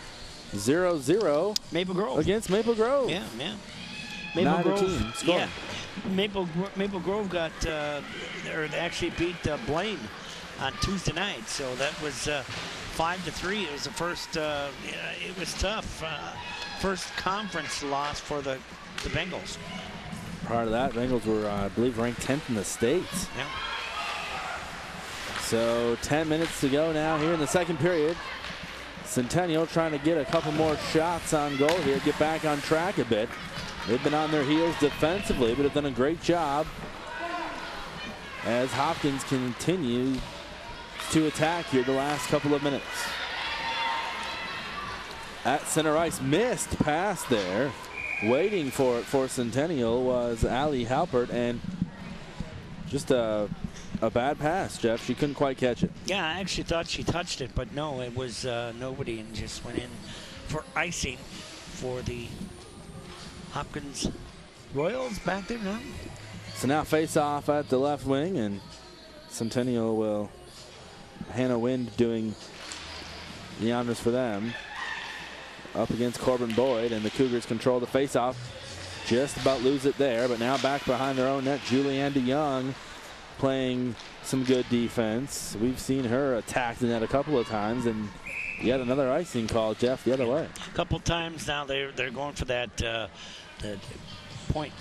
0-0 Maple Grove against Maple Grove. Yeah. Maple Grove, yeah. Maple Grove got, or they actually beat Blaine on Tuesday night, so that was 5-3. It was the first. It was tough. First conference loss for the Bengals. Part of that, Bengals were, I believe, ranked 10th in the state. Yeah. So 10 minutes to go now here in the second period. Centennial trying to get a couple more shots on goal here, get back on track a bit. They've been on their heels defensively, but have done a great job as Hopkins continues to attack here the last couple of minutes. At center ice, missed pass there. Waiting for it for Centennial was Allie Halpert, and just a bad pass, Jeff. She couldn't quite catch it. Yeah, I actually thought she touched it, but no, it was nobody, and just went in for icing for the Hopkins Royals back there now. So now face off at the left wing, and Centennial will, Hannah Wind doing the honors for them. Up against Corbin Boyd, and the Cougars control the face-off. Just about lose it there, but now back behind their own net. Julianne DeYoung playing some good defense. We've seen her attack the net a couple of times, and yet another icing call, Jeff, the other way. A couple times now they're going for that point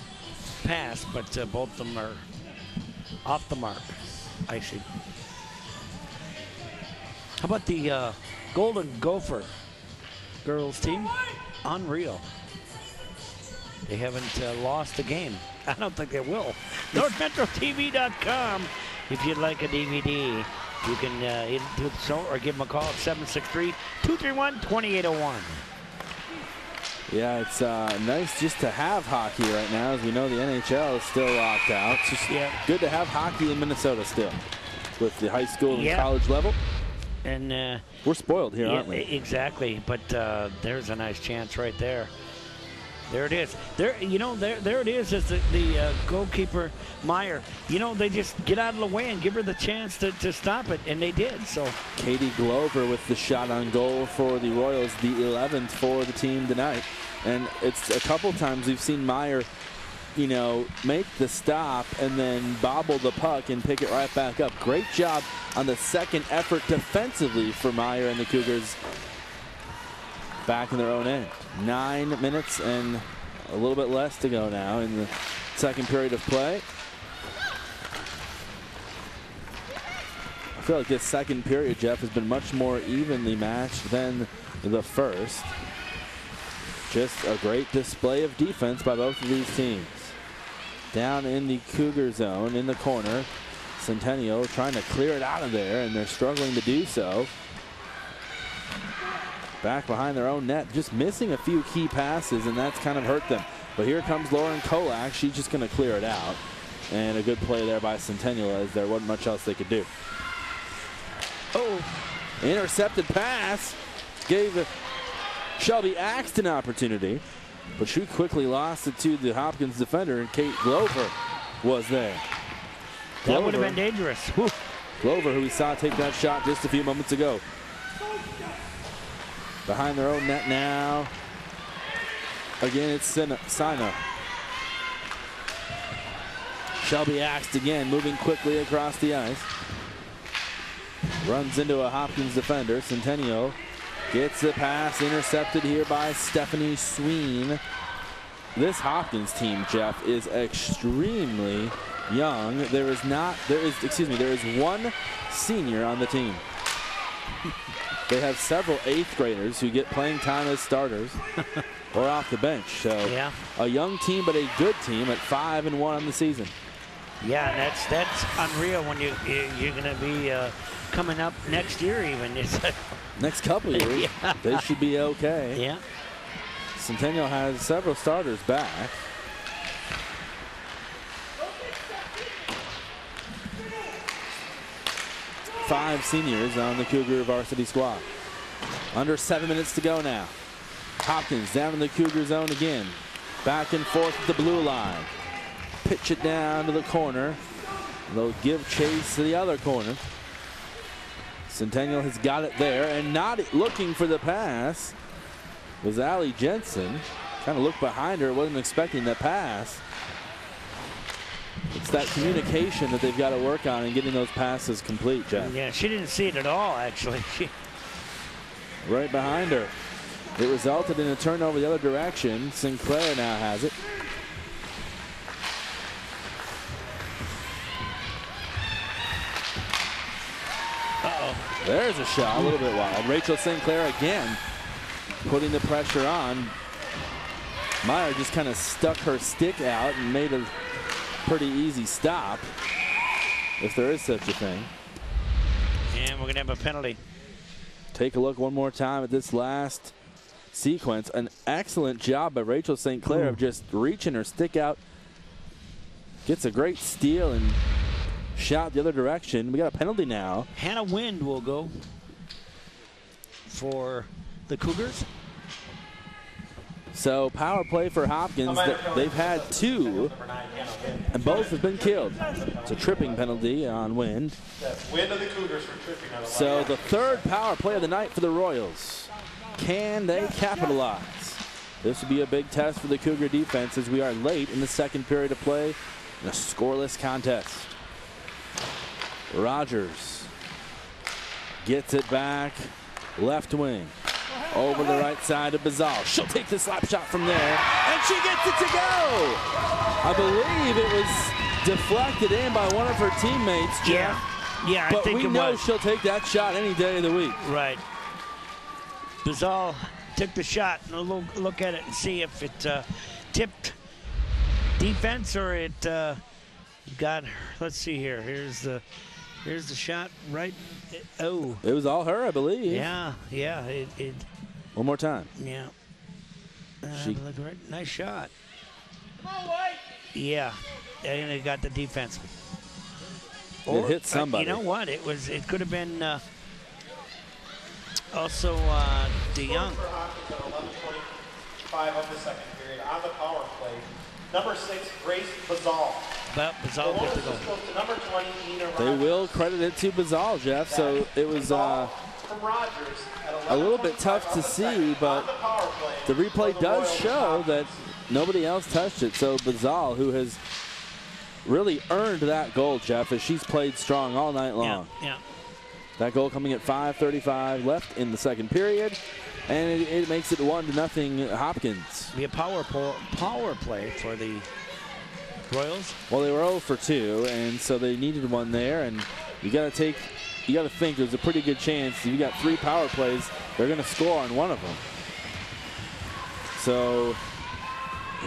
pass, but both of them are off the mark. Icing. How about the Golden Gopher girls team? Unreal. They haven't lost a game. I don't think they will. NorthMetroTV.com. If you'd like a DVD, you can either do so or give them a call at 763-231-2801. Yeah, it's nice just to have hockey right now. As we know, the NHL is still locked out. It's just good to have hockey in Minnesota still with the high school and college level. And we're spoiled here, aren't we? Exactly, but there's a nice chance right there. There it is. There it is. As the goalkeeper Meyer. You know, they just get out of the way and give her the chance to stop it, and they did. So Katie Glover with the shot on goal for the Royals, the 11th for the team tonight. And it's a couple times we've seen Meyer you know, make the stop and then bobble the puck and pick it right back up. Great job on the second effort defensively for Meyer and the Cougars back in their own end. 9 minutes and a little bit less to go now in the second period of play. I feel like this second period, Jeff, has been much more evenly matched than the first. Just a great display of defense by both of these teams. Down in the Cougar zone in the corner, Centennial trying to clear it out of there, and they're struggling to do so. Back behind their own net, just missing a few key passes, and that's kind of hurt them. But here comes Lauren Kolak. She's just going to clear it out. And a good play there by Centennial, as there wasn't much else they could do. Oh, intercepted pass gave Shelby Axt an opportunity, but she quickly lost it to the Hopkins defender, and Kate Glover was there. That would have been dangerous. Whew. Glover, who we saw take that shot just a few moments ago. Behind their own net now. Again, it's Sina. Shelby Axt again, moving quickly across the ice. Runs into a Hopkins defender. Centennial gets the pass, intercepted here by Stephanie Sween. This Hopkins team, Jeff, is extremely young. There is one senior on the team. They have several 8th graders who get playing time as starters or off the bench. So yeah, a young team, but a good team at 5-1 on the season. Yeah, that's unreal when you're going to be coming up next year even. It's next couple years, yeah. They should be okay. Yeah. Centennial has several starters back. Five seniors on the Cougar varsity squad. Under 7 minutes to go now. Hopkins down in the Cougar zone again. Back and forth at the blue line. Pitch it down to the corner. They'll give chase to the other corner. Centennial has got it there, and not looking for the pass was Allie Jensen. Kind of looked behind her, wasn't expecting the pass. It's that communication that they've got to work on and getting those passes complete, Jeff. Yeah, she didn't see it at all, actually. Right behind her. It resulted in a turnover the other direction. Sinclair now has it. Uh-oh. There's a shot, a little bit wide. Rachel Sinclair again putting the pressure on. Meyer just kind of stuck her stick out and made a pretty easy stop, if there is such a thing. And we're going to have a penalty. Take a look one more time at this last sequence. An excellent job by Rachel St. Clair of just reaching her stick out. Gets a great steal and shot the other direction. We got a penalty now. Hannah Wind will go for the Cougars. So power play for Hopkins. They've had two, and both have been killed. It's a tripping penalty on Wind. Wind of the Cougars for tripping on So the third power play of the night for the Royals. Can they capitalize? This will be a big test for the Cougar defense as we are late in the second period of play in a scoreless contest. Rogers gets it back, left wing. Over the right side of Bazal. She'll take the slap shot from there, and she gets it to go. I believe it was deflected in by one of her teammates, Jeff. Yeah, but I think we know she'll take that shot any day of the week. Right. Bazal took the shot. Look at it and see if it tipped defense or it got. Let's see here. Here's the shot. Right. Oh. It was all her, I believe. Yeah. One more time. Yeah. Nice shot. Yeah. And it got the defense. It hit somebody. You know what? It could have been also DeYoung. 11:25 of the second period on the power play. Number 6, Grace Bazal. But Bazal gets the goal. Number 20, Nina Rogers. They will credit it to Bazal, Jeff. So it was from Rogers a little bit tough to see, but the replay does show that nobody else touched it. So Bazal, who has really earned that goal, Jeff, as she's played strong all night long. Yeah. That goal coming at 5:35 left in the second period, and it makes it 1-0 Hopkins. Be a power play for the Royals. Well, they were 0 for 2, and so they needed one there, and you got to think there's a pretty good chance if you got 3 power plays, they're going to score on one of them. So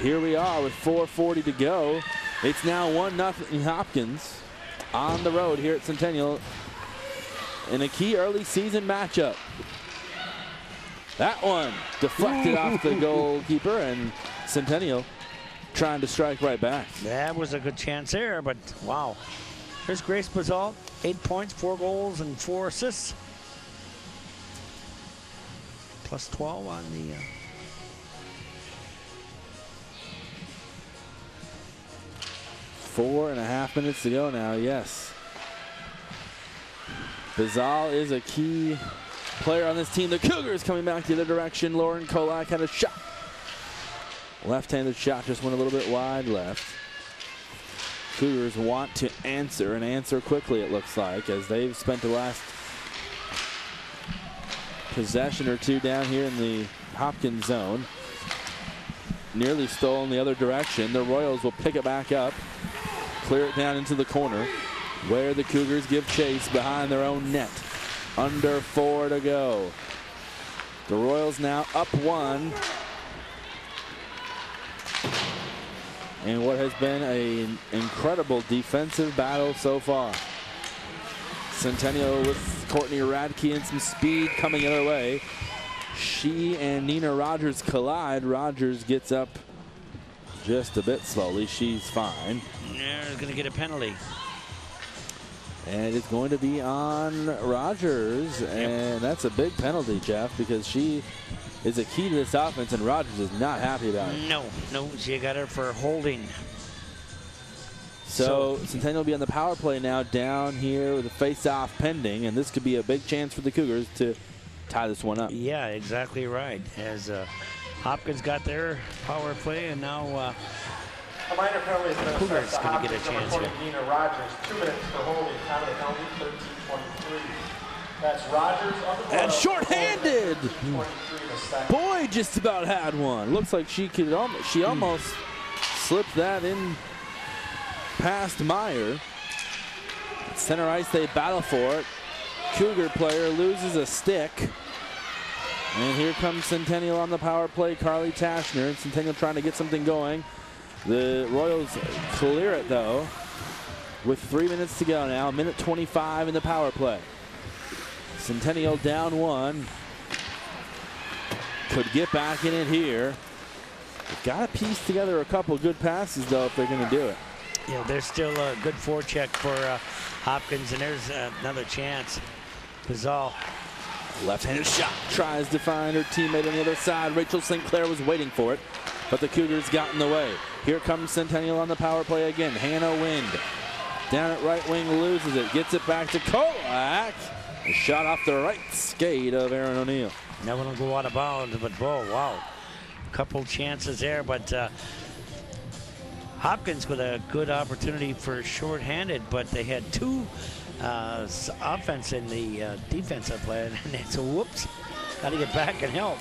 here we are with 4:40 to go. It's now 1-0 Hopkins on the road here at Centennial in a key early season matchup. That one deflected off the goalkeeper, and Centennial trying to strike right back. That was a good chance there, but wow. Here's Grace Bazal, 8 points, 4 goals, and 4 assists. Plus 12 on the... 4.5 minutes to go now, yes. Bazal is a key player on this team. The Cougars coming back the other direction. Lauren Kolak had a shot. Left-handed shot just went a little bit wide left. Cougars want to answer, and answer quickly, it looks like, as they've spent the last possession or two down here in the Hopkins zone. Nearly stolen the other direction. The Royals will pick it back up, clear it down into the corner, where the Cougars give chase behind their own net. Under 4 to go. The Royals now up 1. And what has been an incredible defensive battle so far. Centennial with Courtney Radke and some speed coming the other way. She and Nina Rogers collide. Rogers gets up just a bit slowly. She's fine. Yeah, going to get a penalty. And it's going to be on Rogers. And that's a big penalty, Jeff, because she is a key to this offense, and Rogers is not happy about it. No, she got her for holding. So Centennial will be on the power play now down here with a face-off pending, and this could be a big chance for the Cougars to tie this one up. Yeah, exactly right. As Hopkins got their power play, and now a minor penalty is going to Cougars going to get a chance here. Nina Rogers, 2 minutes for holding. Time of the penalty, 13:23. That's Rogers on the and shorthanded. Boyd just about had one. Looks like she almost slipped that in past Meyer. Center ice, they battle for it. Cougar player loses a stick. And here comes Centennial on the power play. Carly Tashner. Centennial trying to get something going. The Royals clear it though with 3 minutes to go now. 1:25 in the power play. Centennial down 1. Could get back in it here. They've got to piece together a couple good passes though if they're going to do it. Yeah, there's still a good forecheck for Hopkins, and there's another chance. Bazal. Left-handed shot. Tries to find her teammate on the other side. Rachel St. Clair was waiting for it, but the Cougars got in the way. Here comes Centennial on the power play again. Hannah Wind down at right wing, loses it. Gets it back to Kolak. A shot off the right skate of Aaron O'Neill. That one will go out of bounds, but wow. A couple chances there, but Hopkins with a good opportunity for shorthanded, but they had 2 offense in the defensive play, and it's a whoops. Got to get back and help.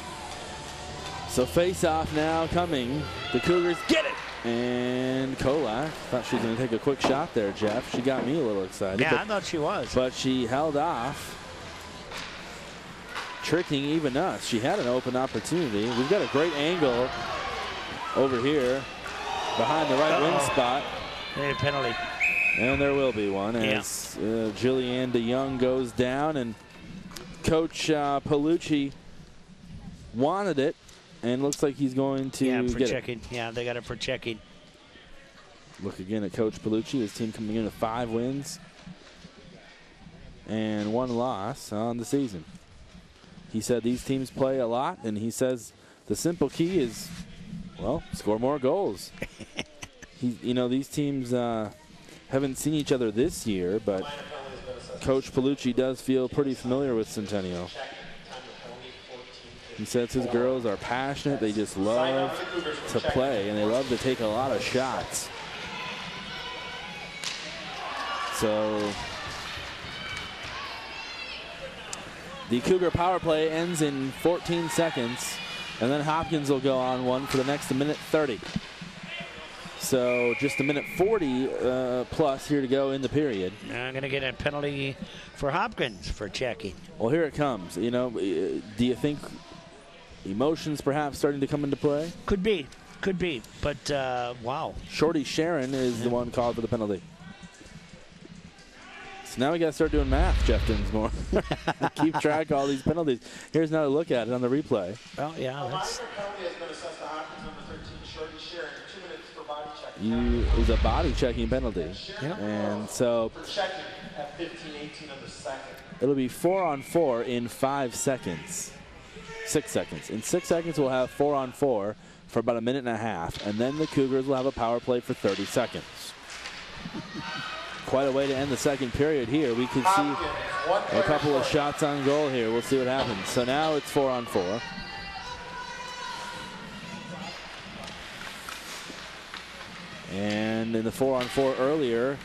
So face-off now coming. The Cougars get it. And Kolak thought she was going to take a quick shot there, Jeff. She got me a little excited. Yeah, I thought she was. But she held off, tricking even us. She had an open opportunity. We've got a great angle over here behind the right wing spot. They need a penalty. And there will be one as Julianne DeYoung goes down, and Coach Palucci wanted it, and looks like he's going to for get checking. it. Yeah, they got it for checking. Look again at Coach Palucci, his team coming in with 5 wins and 1 loss on the season. He said these teams play a lot, and he says the simple key is, well, score more goals. These teams haven't seen each other this year, but Coach Palucci does feel pretty familiar with Centennial. He says his girls are passionate. They just love to play, and they love to take a lot of shots. So the Cougar power play ends in 14 seconds, and then Hopkins will go on one for the next minute 30. So just a minute 40 plus here to go in the period. I'm going to get a penalty for Hopkins for checking. Well, here it comes. You know, do you think emotions perhaps starting to come into play? Could be. But, wow. Shorty Sharon is the one called for the penalty. So now we got to start doing math, Jeff Dinsmore. Keep track of all these penalties. Here's another look at it on the replay. Well, yeah. A minor penalty has been assessed to Hopkins number 13, Shorty Sharon, 2 minutes for body checking. It was a body checking penalty. Yep. And so for checking at 15-18 on the second. It'll be 4-on-4 in 5 seconds. 6 seconds. In 6 seconds, we'll have 4-on-4 for about a minute and a half, and then the Cougars will have a power play for 30 seconds. Quite a way to end the second period here. We could see a couple of shots on goal here. We'll see what happens. So now it's 4-on-4. And in the 4-on-4 earlier,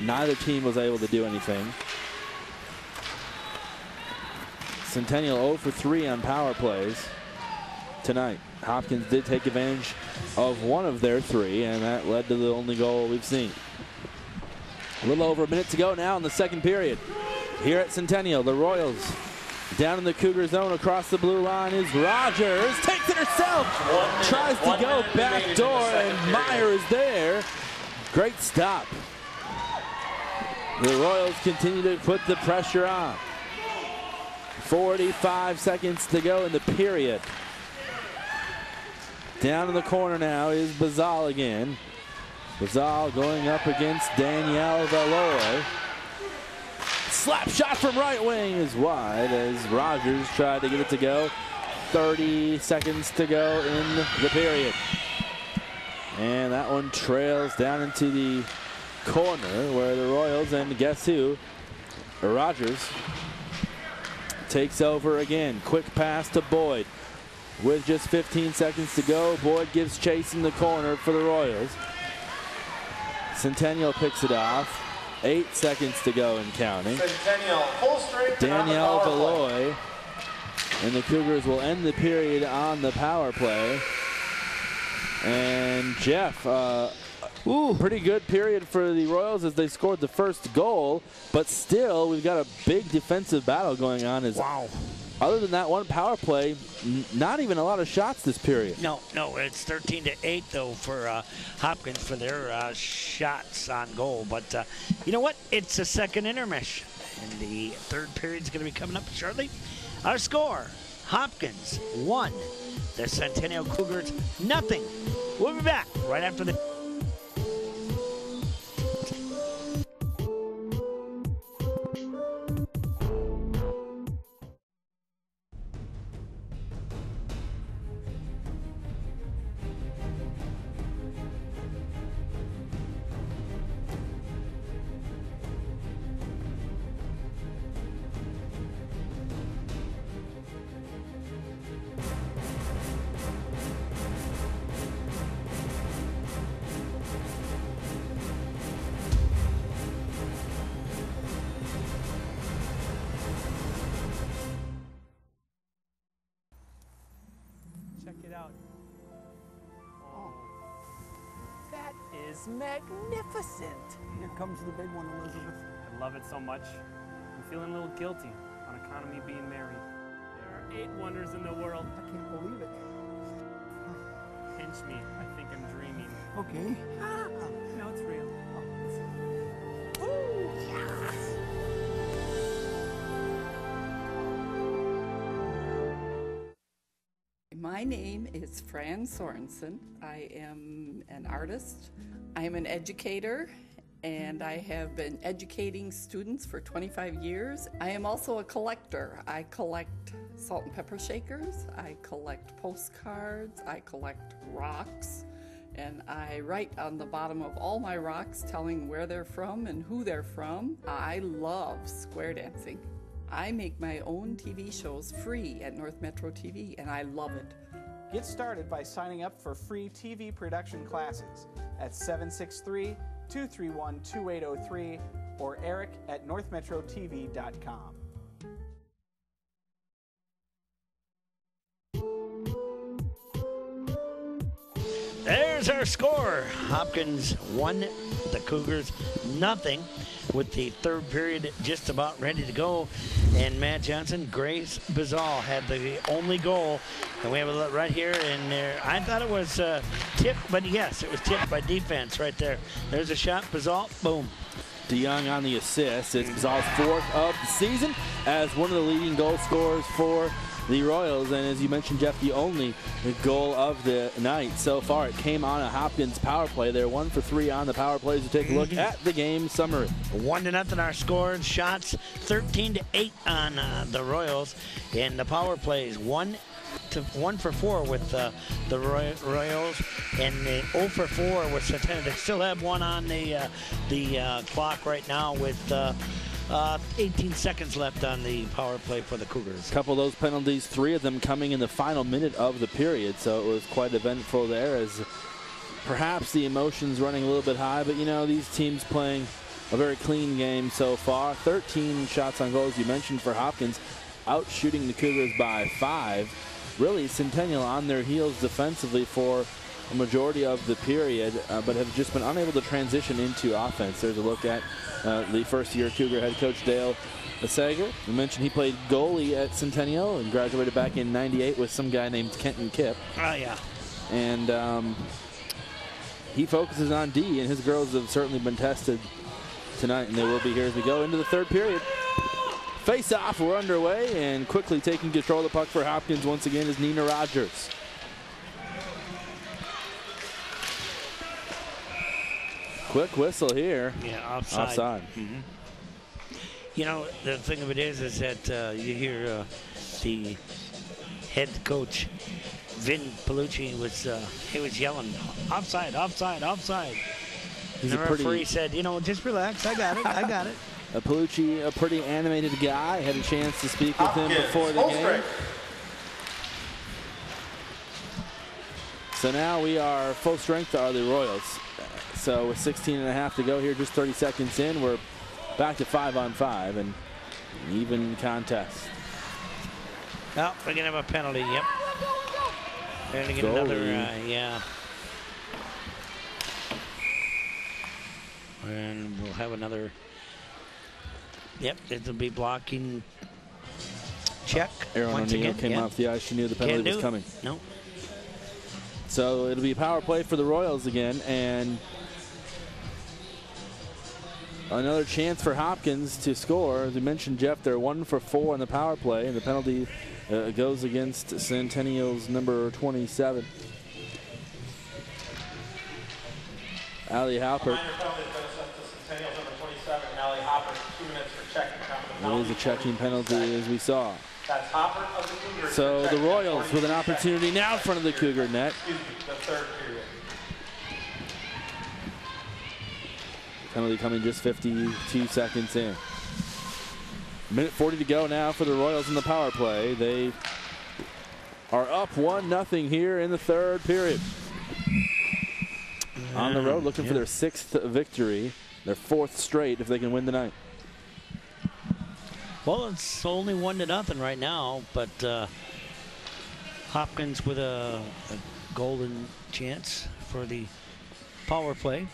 neither team was able to do anything. Centennial 0 for 3 on power plays tonight. Hopkins did take advantage of one of their 3, and that led to the only goal we've seen. A little over a minute to go now in the second period. Here at Centennial, the Royals down in the Cougar zone across the blue line is Rogers. Takes it herself. Tries to go back door, and Meyer is there. Great stop. The Royals continue to put the pressure on. 45 seconds to go in the period. Down in the corner now is Bazal again. Bazal going up against Danielle Valoy. Slap shot from right wing is wide as Rogers tried to get it to go. 30 seconds to go in the period. And that one trails down into the corner where the Royals, and guess who? Rogers takes over again. Quick pass to Boyd. With just 15 seconds to go, Boyd gives chase in the corner for the Royals. Centennial picks it off. 8 seconds to go and counting. Centennial, full strength. Danielle Valoy. And the Cougars will end the period on the power play. And Jeff, pretty good period for the Royals as they scored the first goal, but still we've got a big defensive battle going on. Wow. Other than that one power play, not even a lot of shots this period. No, it's 13-8 though for Hopkins for their shots on goal. But you know what? It's a second intermission, and the third period is going to be coming up shortly. Our score: Hopkins 1, the Centennial Cougars 0. We'll be back right after the. Magnificent. Here comes the big one, Elizabeth. I love it so much. I'm feeling a little guilty on account of me being married. There are 8 wonders in the world. I can't believe it. Pinch me. I think I'm dreaming. Okay. No, it's real. My name is Fran Sorensen. I am an artist. I am an educator, and I have been educating students for 25 years. I am also a collector. I collect salt and pepper shakers. I collect postcards. I collect rocks. And I write on the bottom of all my rocks telling where they're from and who they're from. I love square dancing. I make my own TV shows free at North Metro TV, and I love it. Get started by signing up for free TV production classes at 763-231-2803 or eric@northmetrotv.com. There's our score. Hopkins won, the Cougars nothing, with the third period just about ready to go. And Matt Johnson, Grace Bazal had the only goal. And we have a look right here and there. I thought it was tipped, but yes, it was tipped by defense right there. There's a shot, Bazal, boom. DeYoung on the assist. It's Bazal's 4th of the season as one of the leading goal scorers for the Royals, and as you mentioned, Jeff, the only goal of the night so far. It came on a Hopkins power play. They're 1 for 3 on the power plays. To take a look at the game summary. 1-0 our scores. Shots 13-8 on the Royals, and the power plays 1 for 4 with the Royals, and the 0 for 4 with Centennial. They still have one on the clock right now with 18 seconds left on the power play for the Cougars. A couple of those penalties, 3 of them coming in the final minute of the period, so it was quite eventful there, as perhaps the emotions running a little bit high, but you know, these teams playing a very clean game so far. 13 shots on goal, as you mentioned, for Hopkins, out shooting the Cougars by 5. Really, Centennial on their heels defensively for a majority of the period, but have just been unable to transition into offense. There's a look at the first-year Cougar head coach Dale Sager. We mentioned he played goalie at Centennial and graduated back in '98 with some guy named Kenton Kipp. Oh, yeah. And he focuses on D, and his girls have certainly been tested tonight, and they will be here as we go into the third period. Face-off, we're underway, and quickly taking control of the puck for Hopkins once again is Nina Rogers. Quick whistle here. Yeah, offside. Mm-hmm. You know, the thing of it is that you hear the head coach, Vin Palucci, he was yelling, offside, offside, offside. And the referee said, you know, just relax, I got it, I got it. Palucci, a pretty animated guy. Had a chance to speak with him before the game. So now we are full strength, are the Royals. So with 16.5 to go here, just 30 seconds in, we're back to 5-on-5 and an even contest. Oh, we're going to have a penalty, yep. They're going to get another, yeah. And we'll have another, yep, it'll be blocking check. Aaron O'Neill came off the ice. She knew the penalty was coming. No. So it'll be a power play for the Royals again, and another chance for Hopkins to score. As we mentioned, Jeff, they're 1 for 4 on the power play, and the penalty goes against Centennial's number 27. Allie Halpert. It is a checking penalty, as we saw. So the Royals with an opportunity now in front of the Cougar net. The third period. Penalty coming just 52 seconds in. Minute 40 to go now for the Royals in the power play. They are up 1-0 here in the third period. On the road, looking for their 6th victory, their 4th straight if they can win tonight. Well, it's only 1-0 right now, but Hopkins with a golden chance for the power play.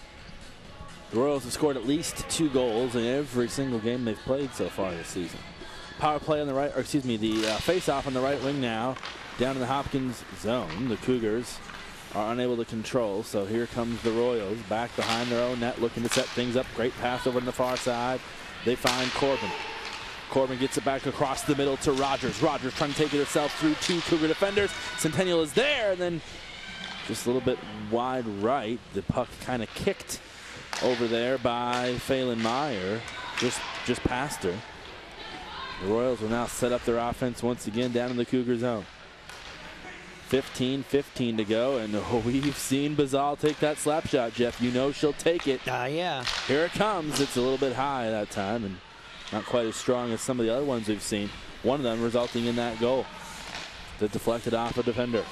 The Royals have scored at least 2 goals in every single game they've played so far this season. Power play on the right, or excuse me, the face-off on the right wing now, down in the Hopkins zone. The Cougars are unable to control, so here comes the Royals back behind their own net, looking to set things up. Great pass over on the far side. They find Corbin. Corbin gets it back across the middle to Rogers. Rogers trying to take it herself through 2 Cougar defenders. Centennial is there, and then just a little bit wide right. The puck kind of kicked over there by Phelan Meyer, just past her. The Royals will now set up their offense once again down in the Cougar zone. 15-15 to go, and we've seen Bazal take that slap shot, Jeff. You know she'll take it. Yeah. Here it comes. It's a little bit high that time, and Not quite as strong as some of the other ones we've seen. One of them resulting in that goal that deflected off a defender.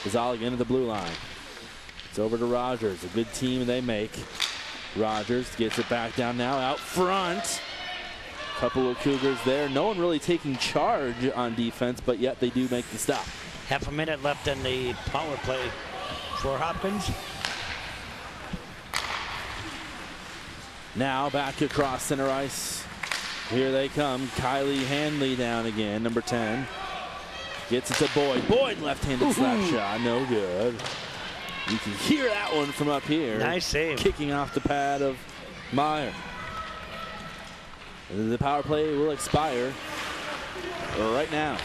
Zolligan at the blue line. It's over to Rogers. A good team they make. Rogers gets it back down now out front. Couple of Cougars there. No one really taking charge on defense, but yet they do make the stop. Half a minute left in the power play for Hopkins. Now back across center ice. Here they come. Kylie Hanley down again, number 10. Gets it to Boyd. Boyd left-handed slap shot, no good. You can hear that one from up here. Nice save. Kicking off the pad of Meyer. The power play will expire right now.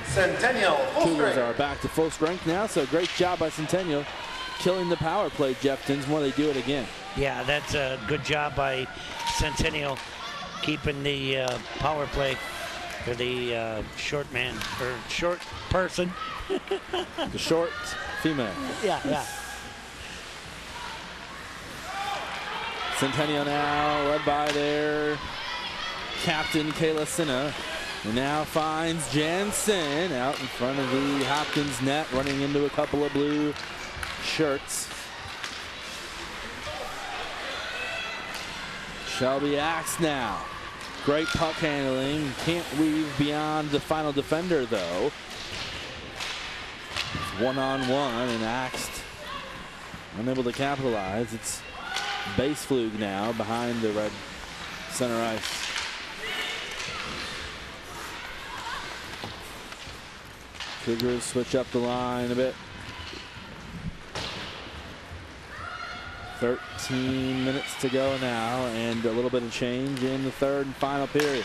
Centennial, full Cougars strength. are back to full strength now, so great job by Centennial killing the power play, Jeff Dinsmore. They do it again. Yeah, that's a good job by Centennial keeping the power play for the short man, or short person. The short female. Yeah. Centennial now led by their captain, Kayla Sinna, who now finds Jansen out in front of the Hopkins net, running into a couple of blue shirts. Shelby Axe now. Great puck handling. Can't weave beyond the final defender, though. It's one-on-one, and Axe unable to capitalize. It's base flug now behind the red center ice. Cougars switch up the line a bit. 13 minutes to go now, and a little bit of change in the third and final period.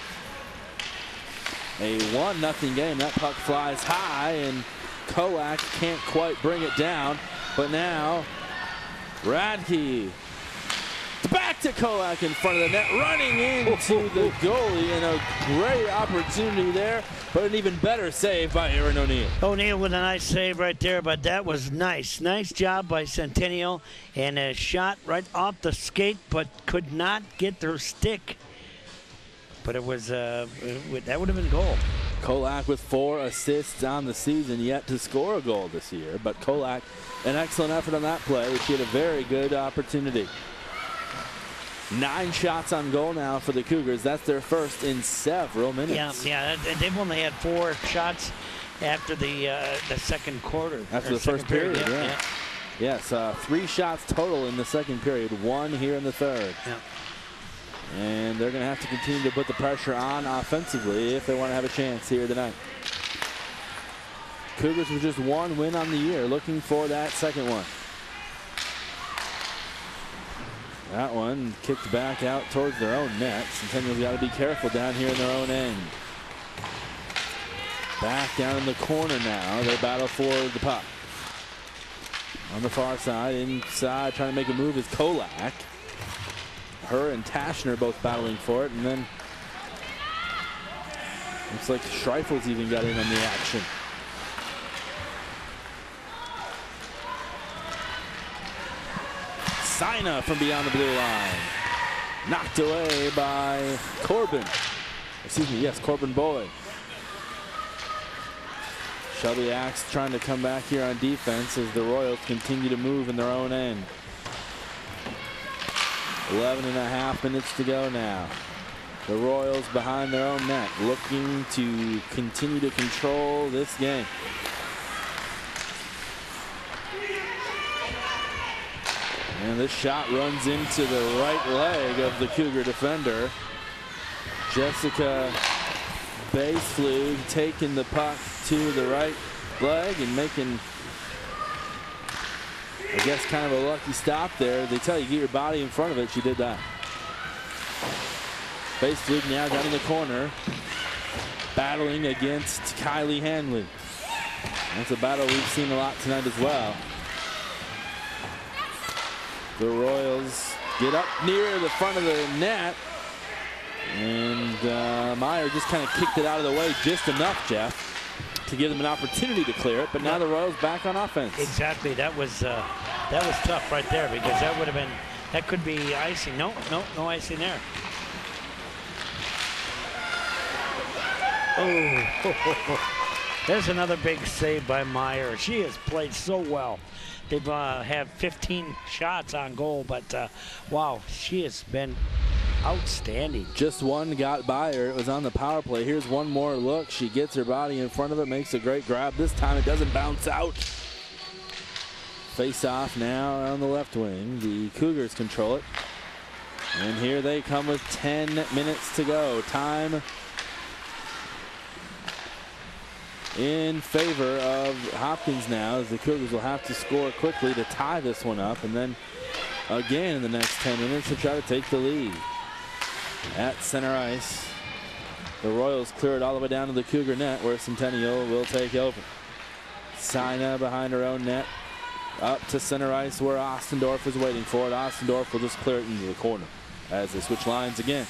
A 1-0 game. That puck flies high, and Kolak can't quite bring it down. But now, Radke back to Kolak in front of the net, running into the goalie, and a great opportunity there, but an even better save by Aaron O'Neill. O'Neill with a nice save right there, but that was nice. Nice job by Centennial, and a shot right off the skate, but could not get their stick. But it was, that would have been goal. Kolak with 4 assists on the season, yet to score a goal this year. But Kolak, an excellent effort on that play. She had a very good opportunity. 9 shots on goal now for the Cougars. That's their first in several minutes. Yeah. They've only had 4 shots after the second quarter. After the first period, yeah. Yes, 3 shots total in the second period. 1 here in the third. Yeah. And they're going to have to continue to put the pressure on offensively if they want to have a chance here tonight. Cougars with just 1 win on the year, looking for that second one. That one kicked back out towards their own net. Centennial's got to be careful down here in their own end. Back down in the corner now. They battle for the puck. On the far side, inside, trying to make a move is Kolak. Her and Tashner both battling for it, and then looks like Schreifel's even got in on the action. Sina from beyond the blue line. Knocked away by Corbin. Excuse me, yes, Corbin Boyd. Shelby Axe trying to come back here on defense as the Royals continue to move in their own end. 11.5 minutes to go now. The Royals behind their own net, looking to continue to control this game. And this shot runs into the right leg of the Cougar defender. Jessica Baseflug taking the puck to the right leg and making, I guess, kind of a lucky stop there. They tell you get your body in front of it. She did that. Baseflug now down in the corner, battling against Kylie Hanley. That's a battle we've seen a lot tonight as well. The Royals get up near the front of the net, and Meyer just kind of kicked it out of the way just enough, Jeff, to give them an opportunity to clear it. But now the Royals back on offense. Exactly. That was tough right there, because that would have been, that could be icing. No icing there. Oh, there's another big save by Meyer. She has played so well. They've had 15 shots on goal, but wow, she has been outstanding. Just one got by her. It was on the power play. Here's one more look. She gets her body in front of it, makes a great grab. This time it doesn't bounce out. Face off now on the left wing. The Cougars control it. And here they come with 10 minutes to go. Time in favor of Hopkins now, as the Cougars will have to score quickly to tie this one up, and then again in the next 10 minutes to try to take the lead. At center ice, the Royals clear it all the way down to the Cougar net, where Centennial will take over. Sina behind her own net, up to center ice where Ostendorf is waiting for it. Ostendorf will just clear it into the corner as they switch lines again.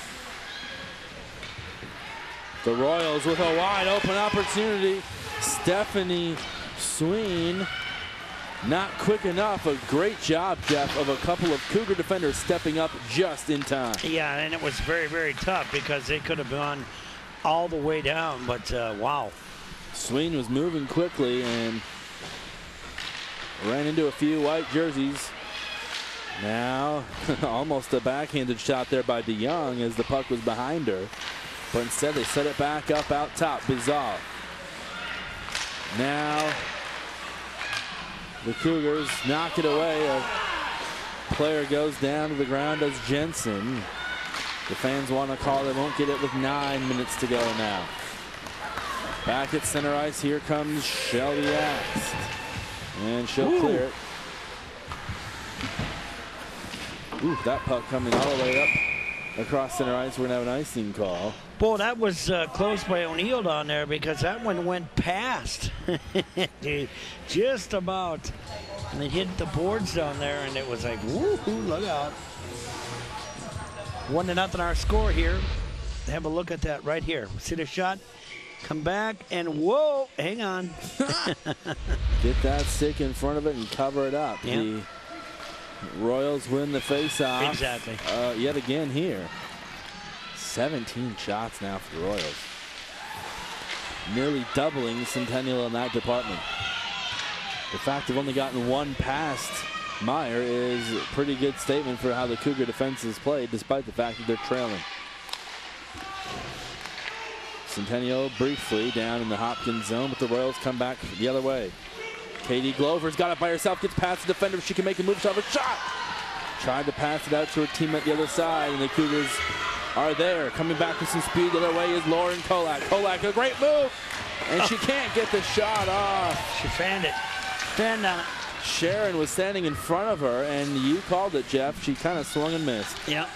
The Royals with a wide open opportunity. Stephanie Sween not quick enough. A great job, Jeff, of a couple of Cougar defenders stepping up just in time. Yeah, and it was very, very tough because they could have gone all the way down, but wow. Sween was moving quickly and ran into a few white jerseys. Now, almost a backhanded shot there by DeYoung as the puck was behind her. But instead, they set it back up out top. Bizarre. Now, the Cougars knock it away. A player goes down to the ground as Jensen. The fans want to call. They won't get it with 9 minutes to go now. Back at center ice, here comes Shelby Axe. And she'll clear it. Ooh, that puck coming all the way up across center ice. We're going to have an icing call. Boy, that was close by O'Neill down there because that one went past. Just about. And it hit the boards down there, and it was like, woohoo, look out. 1-0 our score here. Have a look at that right here. See the shot? Come back, and whoa, hang on. Get that stick in front of it and cover it up. Yep. The Royals win the face-off. Exactly. Yet again here. 17 shots now for the Royals. Nearly doubling Centennial in that department. The fact they've only gotten one past Meyer is a pretty good statement for how the Cougar defense has played, despite the fact that they're trailing. Centennial briefly down in the Hopkins zone, but the Royals come back the other way. Katie Glover's got it by herself, gets past the defender. She can make a move, shot, a shot. Tried to pass it out to her teammate the other side, and the Cougars are there. Coming back with some speed the other way is Lauren Kolak. Kolak, a great move, and she can't get the shot off. She fanned it. Fanned on it. Sharon was standing in front of her, and you called it, Jeff. She kind of swung and missed. Yeah.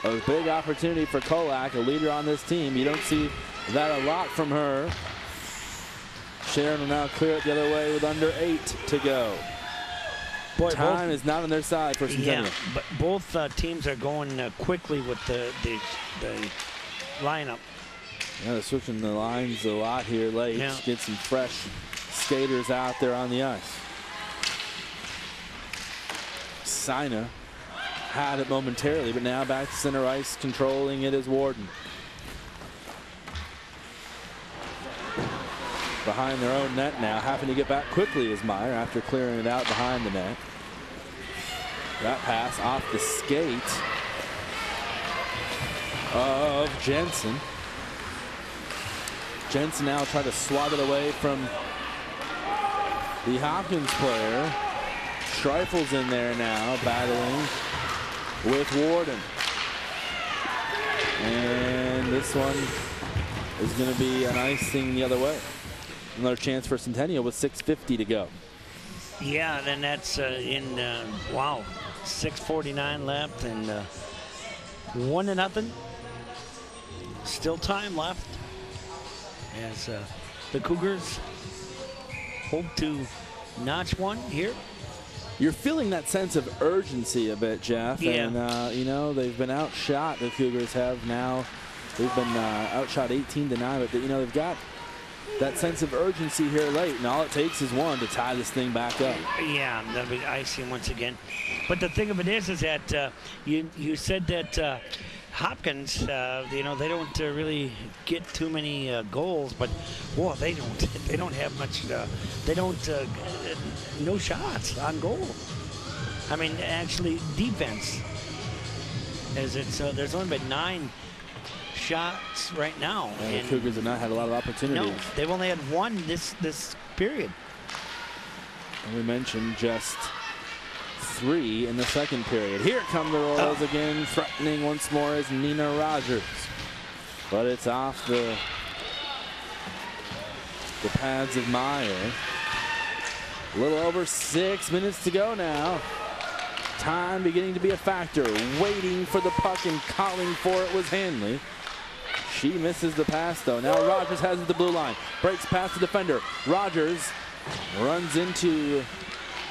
A big opportunity for Kolak, a leader on this team. You don't see that a lot from her. Sharon will now clear it the other way with under 8 to go. Boy, time is not on their side for Centennial. Yeah, but both teams are going quickly with the lineup. Yeah, they're switching the lines a lot here late. Yeah. Get some fresh skaters out there on the ice. Sina had it momentarily, but now back to center ice, controlling it is Warden. Behind their own net now, having to get back quickly is Meyer after clearing it out behind the net. That pass off the skate of Jensen. Jensen now tried to swat it away from the Hopkins player. Schreifel's in there now, battling with Warden. And this one is going to be an icing the other way. Another chance for Centennial with 6:50 to go. Yeah, then that's wow, 6:49 left and 1-0. Still time left as the Cougars hope to notch one here. You're feeling that sense of urgency a bit, Jeff. Yeah. And, you know, they've been outshot. The Cougars have now. They've been outshot 18-9, but, you know, they've got that sense of urgency here late, and all it takes is one to tie this thing back up. Yeah, that'll be icing once again. But the thing of it is that you said that Hopkins, you know, they don't really get too many goals, but boy, they don't have much. They don't no shots on goal. I mean, actually, defense. As it's there's only been 9 shots right now. And the Cougars have not had a lot of opportunities. No, they've only had 1 this period. And we mentioned just 3 in the second period. Here come the Royals again, threatening once more is Nina Rogers. But it's off the pads of Meyer. A little over 6 minutes to go now. Time beginning to be a factor. Waiting for the puck and calling for it was Hanley. She misses the pass though. Now Rogers has it at the blue line. Breaks past the defender. Rogers runs into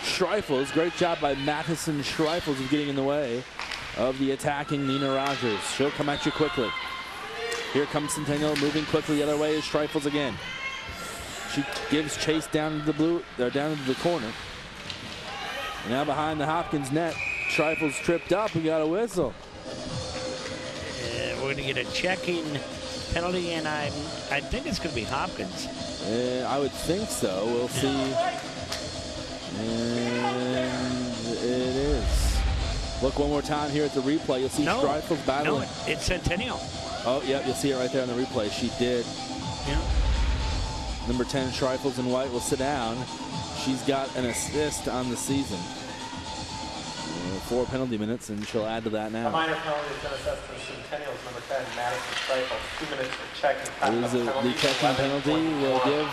Schreifels. Great job by Madison Schreifels of getting in the way of the attacking Nina Rogers. She'll come at you quickly. Here comes Centennial moving quickly the other way is Schreifels again. She gives chase down into the down into the corner. And now behind the Hopkins net, Schreifels tripped up. We got a whistle. We're going to get a checking penalty, and I think it's going to be Hopkins. I would think so. We'll see. And it is. Look one more time here at the replay. You'll see Schreifels battling. No, it's Centennial. Oh, yeah, you'll see it right there on the replay. She did. Yeah. Number 10, Schreifels in white will sit down. She's got an assist on the season. 4 penalty minutes, and she'll add to that now. A minor penalty has been assessed for Centennial's number 10, Madison Schreifels. 2 minutes for checking. The checking penalty will give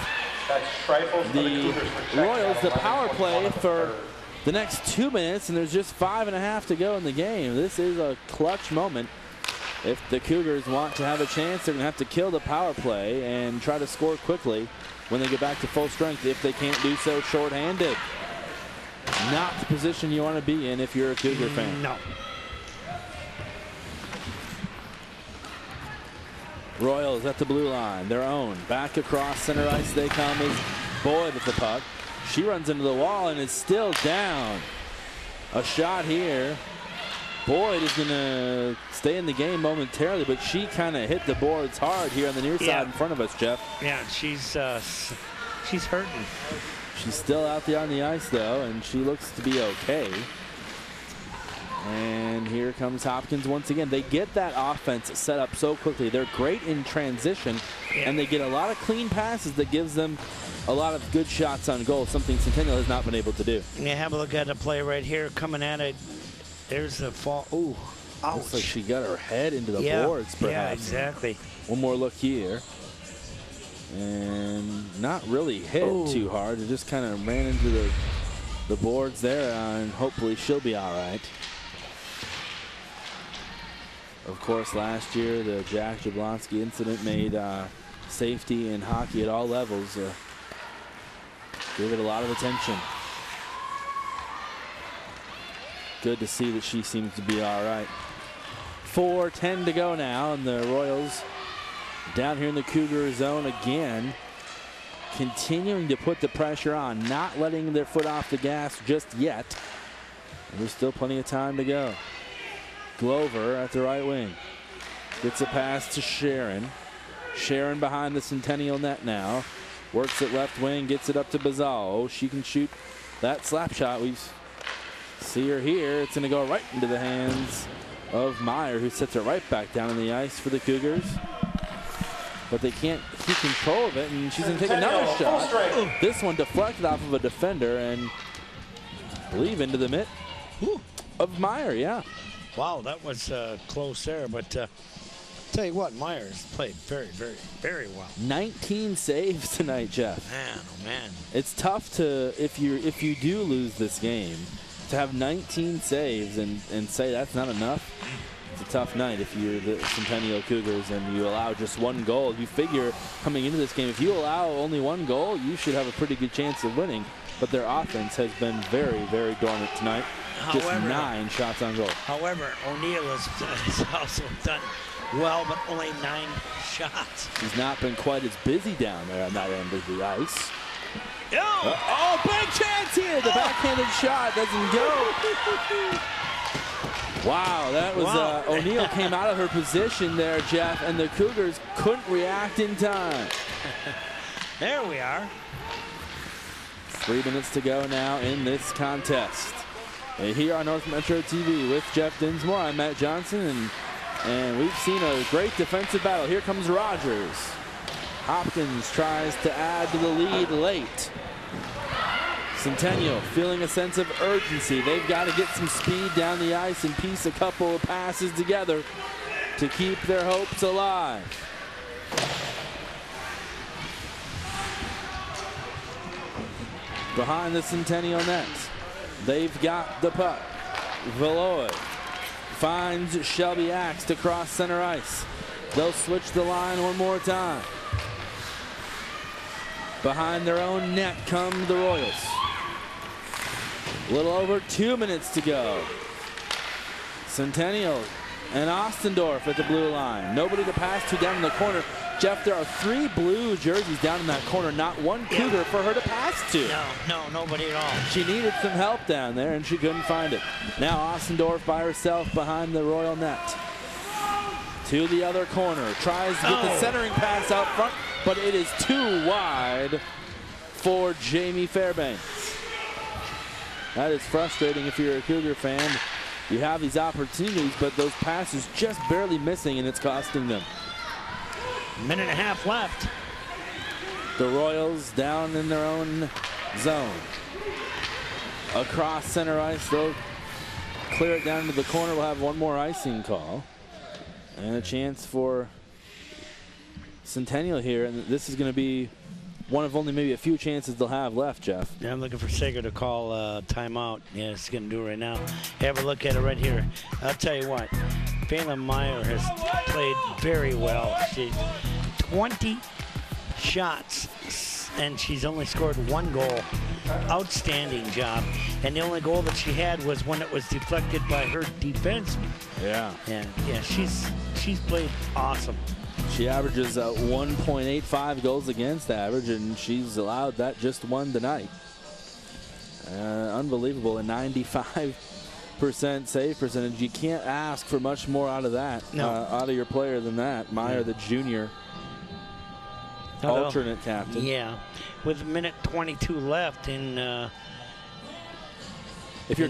the Royals the power play for the next 2 minutes, and there's just 5.5 to go in the game. This is a clutch moment. If the Cougars want to have a chance, they're going to have to kill the power play and try to score quickly when they get back to full strength, if they can't do so shorthanded. Not the position you want to be in if you're a Cougar fan. No. Royals at the blue line, their own. Back across center ice they come as Boyd with the puck. She runs into the wall and is still down. A shot here. Boyd is going to stay in the game momentarily, but she kind of hit the boards hard here on the near side in front of us, Jeff. Yeah, she's hurting. She's still out there on the ice, though, and she looks to be okay. And here comes Hopkins once again. They get that offense set up so quickly. They're great in transition, and they get a lot of clean passes that gives them a lot of good shots on goal, something Centennial has not been able to do. Yeah, have a look at the play right here coming at it. There's the fall. Ooh, ouch. Looks like she got her head into the boards, perhaps. Yeah, exactly. One more look here. And not really hit too hard. It just kind of ran into the boards there, and hopefully she'll be all right. Of course, last year, the Jack Jablonski incident made safety in hockey at all levels. Gave it a lot of attention. Good to see that she seems to be all right. 4:10 to go now, and the Royals down here in the Cougar zone again, continuing to put the pressure on, not letting their foot off the gas just yet. And there's still plenty of time to go. Glover at the right wing. Gets a pass to Sharon. Sharon behind the Centennial net now. Works at left wing, gets it up to Bazal. She can shoot that slap shot. We see her here. It's going to go right into the hands of Meyer, who sets it right back down on the ice for the Cougars. But they can't keep control of it, and she's going to take another shot. This one deflected off of a defender and I believe into the mitt of Meyer, yeah. Wow, that was close there, but tell you what, Myers played very, very, very well. 19 saves tonight, Jeff. Man, oh man. It's tough to, if you do lose this game, to have 19 saves and say that's not enough. It's a tough night if you're the Centennial Cougars and you allow just 1 goal. You figure coming into this game, if you allow only 1 goal, you should have a pretty good chance of winning. But their offense has been very, very dormant tonight. Just 9 shots on goal. However, O'Neill has also done well, but only 9 shots. He's not been quite as busy down there on that end of the ice. Oh, big chance here. The backhanded shot doesn't go. Wow, that was O'Neill came out of her position there, Jeff, and the Cougars couldn't react in time. There we are. 3 minutes to go now in this contest. Here on North Metro TV with Jeff Dinsmore, I'm Matt Johnson, and we've seen a great defensive battle. Here comes Rogers. Hopkins tries to add to the lead late. Centennial feeling a sense of urgency. They've got to get some speed down the ice and piece a couple of passes together to keep their hopes alive. Behind the Centennial net, they've got the puck. Valoy finds Shelby Axe to cross center ice. They'll switch the line one more time. Behind their own net come the Royals. A little over 2 minutes to go. Centennial and Ostendorf at the blue line. Nobody to pass to down in the corner. Jeff, there are 3 blue jerseys down in that corner. Not one Cougar for her to pass to. No, nobody at all. She needed some help down there, and she couldn't find it. Now Ostendorf by herself behind the Royal net. To the other corner. Tries to get the centering pass out front, but it is too wide for Jamie Fairbanks. That is frustrating if you're a Cougar fan. You have these opportunities, but those passes just barely missing, and it's costing them. Minute and a half left. The Royals down in their own zone. Across center ice, they'll clear it down to the corner. We'll have one more icing call. And a chance for Centennial here, and this is going to be one of only maybe a few chances they'll have left, Jeff. Yeah, I'm looking for Sager to call timeout. Yeah, it's going to do it right now. Have a look at it right here. I'll tell you what, Phelan Meyer has played very well. She's 20 shots, and she's only scored 1 goal. Outstanding job. And the only goal that she had was when it was deflected by her defenseman. Yeah. Yeah, she's played awesome. She averages 1.85 goals against average, and she's allowed that just one tonight. Unbelievable, a 95% save percentage. You can't ask for much more out of that, out of your player than that. Meyer, the junior alternate captain. Yeah, with a minute 22 left in. If you're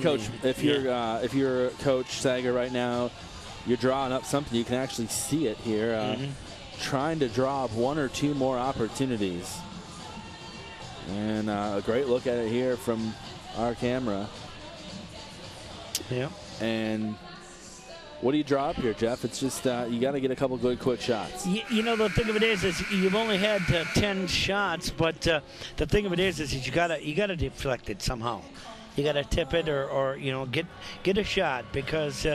Coach Sager right now, you're drawing up something. You can actually see it here. Trying to draw up 1 or 2 more opportunities. And a great look at it here from our camera. Yeah. And what do you draw up here, Jeff? It's just you got to get a couple good quick shots. You know, the thing of it is you've only had 10 shots, but the thing of it is you gotta deflect it somehow. You got to tip it or you know, get a shot, because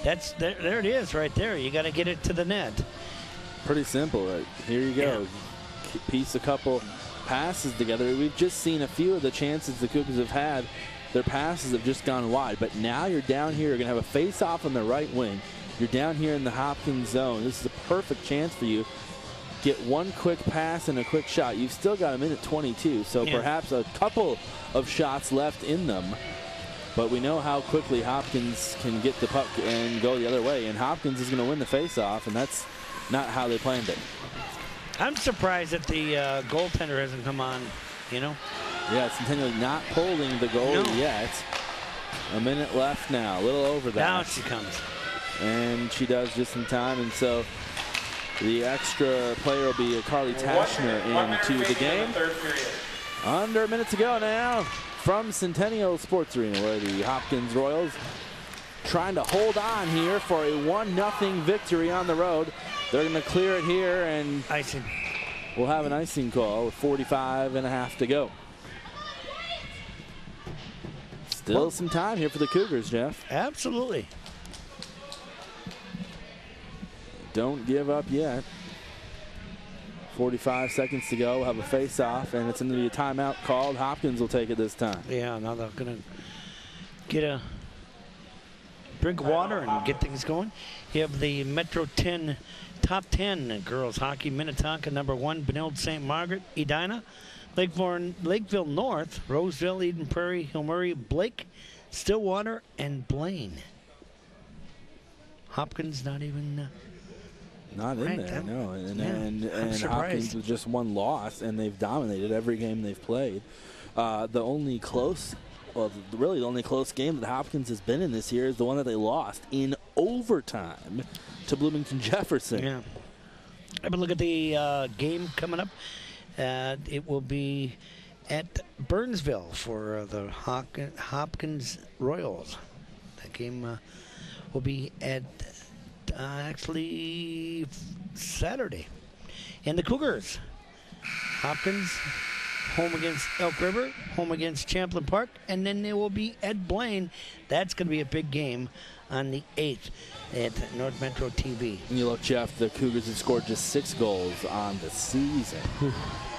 that's there it is right there. You got to get it to the net. Pretty simple. Right? Here you go. Yeah. Piece a couple passes together. We've just seen a few of the chances the Cougars have had. Their passes have just gone wide. But now you're down here. You're going to have a face-off on the right wing. You're down here in the Hopkins zone. This is a perfect chance for you. Get one quick pass and a quick shot. You've still got a minute 22, so perhaps a couple of shots left in them. But we know how quickly Hopkins can get the puck and go the other way. And Hopkins is going to win the face-off, and that's not how they planned it. I'm surprised that the goaltender hasn't come on, you know? Yeah, Centennial not pulling the goal yet. A minute left now, a little over that. Now she comes. And she does just in time, and so the extra player will be Carly Tashner into the game. Under a minute to go now from Centennial Sports Arena, where the Hopkins Royals trying to hold on here for a 1-0 victory on the road. They're going to clear it here, and icing. We'll have an icing call with 45.5 to go. Still some time here for the Cougars, Jeff. Absolutely. Don't give up yet. 45 seconds to go. We'll have a face-off, and it's going to be a timeout called. Hopkins will take it this time. Yeah, now they're going to get a drink of water and get things going. You have the Metro 10 top 10 girls hockey. Minnetonka, number 1, Benilde St. Margaret, Edina. Lakeville North, Roseville, Eden Prairie, Hill Murray, Blake, Stillwater, and Blaine. Hopkins not even. Not in ranked, there, huh? no. And I'm surprised. Hopkins with just one loss, and they've dominated every game they've played. The only close game that Hopkins has been in this year is the one that they lost in overtime to Bloomington Jefferson. Yeah. Have a look at the game coming up. It will be at Burnsville for the Hopkins Royals. That game will be at actually Saturday. And the Cougars, Hopkins home against Elk River, home against Champlain Park, and then they will be at Blaine. That's going to be a big game on the 8th at North Metro TV. And you look, Jeff, the Cougars have scored just 6 goals on the season.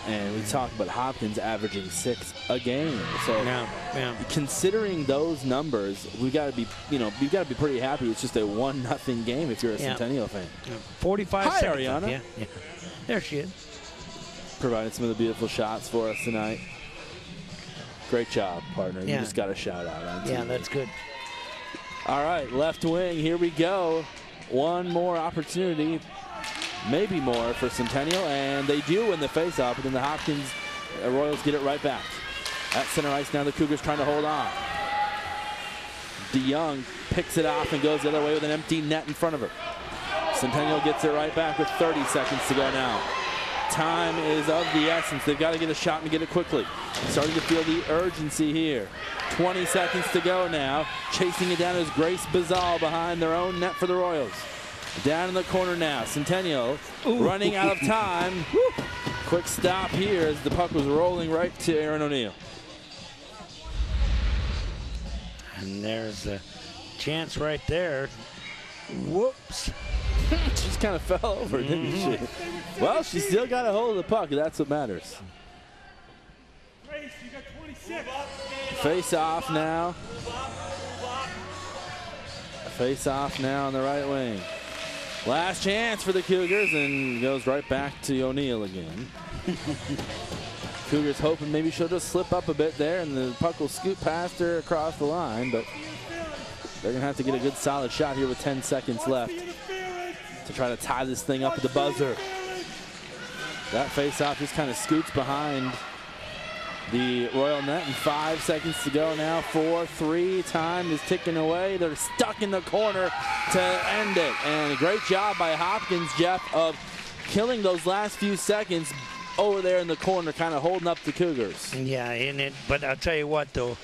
And we talk about Hopkins averaging 6 a game. So considering those numbers, we've got to be pretty happy. It's just a 1-0 game if you're a Centennial fan. 45 Hi, seconds. Ariana. Yeah. There she is. Providing some of the beautiful shots for us tonight. Great job, partner. Yeah. You just got a shout out on TV. Yeah, that's good. All right, left wing, here we go. One more opportunity, maybe more for Centennial, and they do win the faceoff, but then the Hopkins Royals get it right back. At center ice now, the Cougars trying to hold on. DeYoung picks it off and goes the other way with an empty net in front of her. Centennial gets it right back with 30 seconds to go now. Time is of the essence. They've got to get a shot and get it quickly. Starting to feel the urgency here. 20 seconds to go now. Chasing it down is Grace Bazal behind their own net for the Royals. Down in the corner now. Centennial running out of time. Quick stop here as the puck was rolling right to Aaron O'Neill. And there's a chance right there. Whoops. She just kind of fell over, didn't she? Well, she still got a hold of the puck. That's what matters. Face off now. Face off now on the right wing. Last chance for the Cougars, and goes right back to O'Neill again. Cougars hoping maybe she'll just slip up a bit there, and the puck will scoot past her across the line, but they're going to have to get a good solid shot here with 10 seconds left to try to tie this thing up at the buzzer. That face-off just kind of scoots behind the Royal net, and 5 seconds to go now. 4-3, time is ticking away. They're stuck in the corner to end it. And a great job by Hopkins, Jeff, of killing those last few seconds over there in the corner, kind of holding up the Cougars. Yeah, but I'll tell you what, though,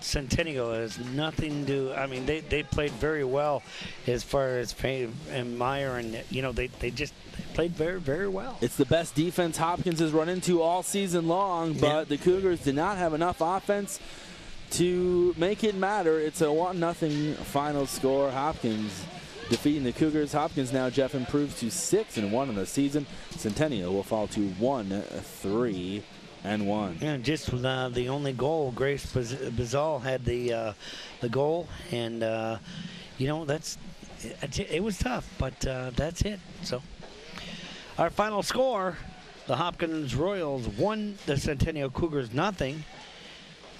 Centennial has nothing to. I mean, they played very well as far as Payne and Meyer, and they just played very, very well. It's the best defense Hopkins has run into all season long, but the Cougars did not have enough offense to make it matter. It's a 1-0 final score. Hopkins defeating the Cougars. Hopkins now, Jeff, improves to 6-1 in the season. Centennial will fall to 1-3-1. Yeah, just the only goal. Grace Bazal had the goal, and it was tough, but that's it. So our final score: the Hopkins Royals 1, the Centennial Cougars 0.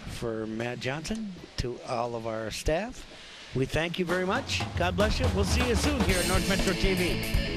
For Matt Johnson, to all of our staff, we thank you very much. God bless you. We'll see you soon here at North Metro TV.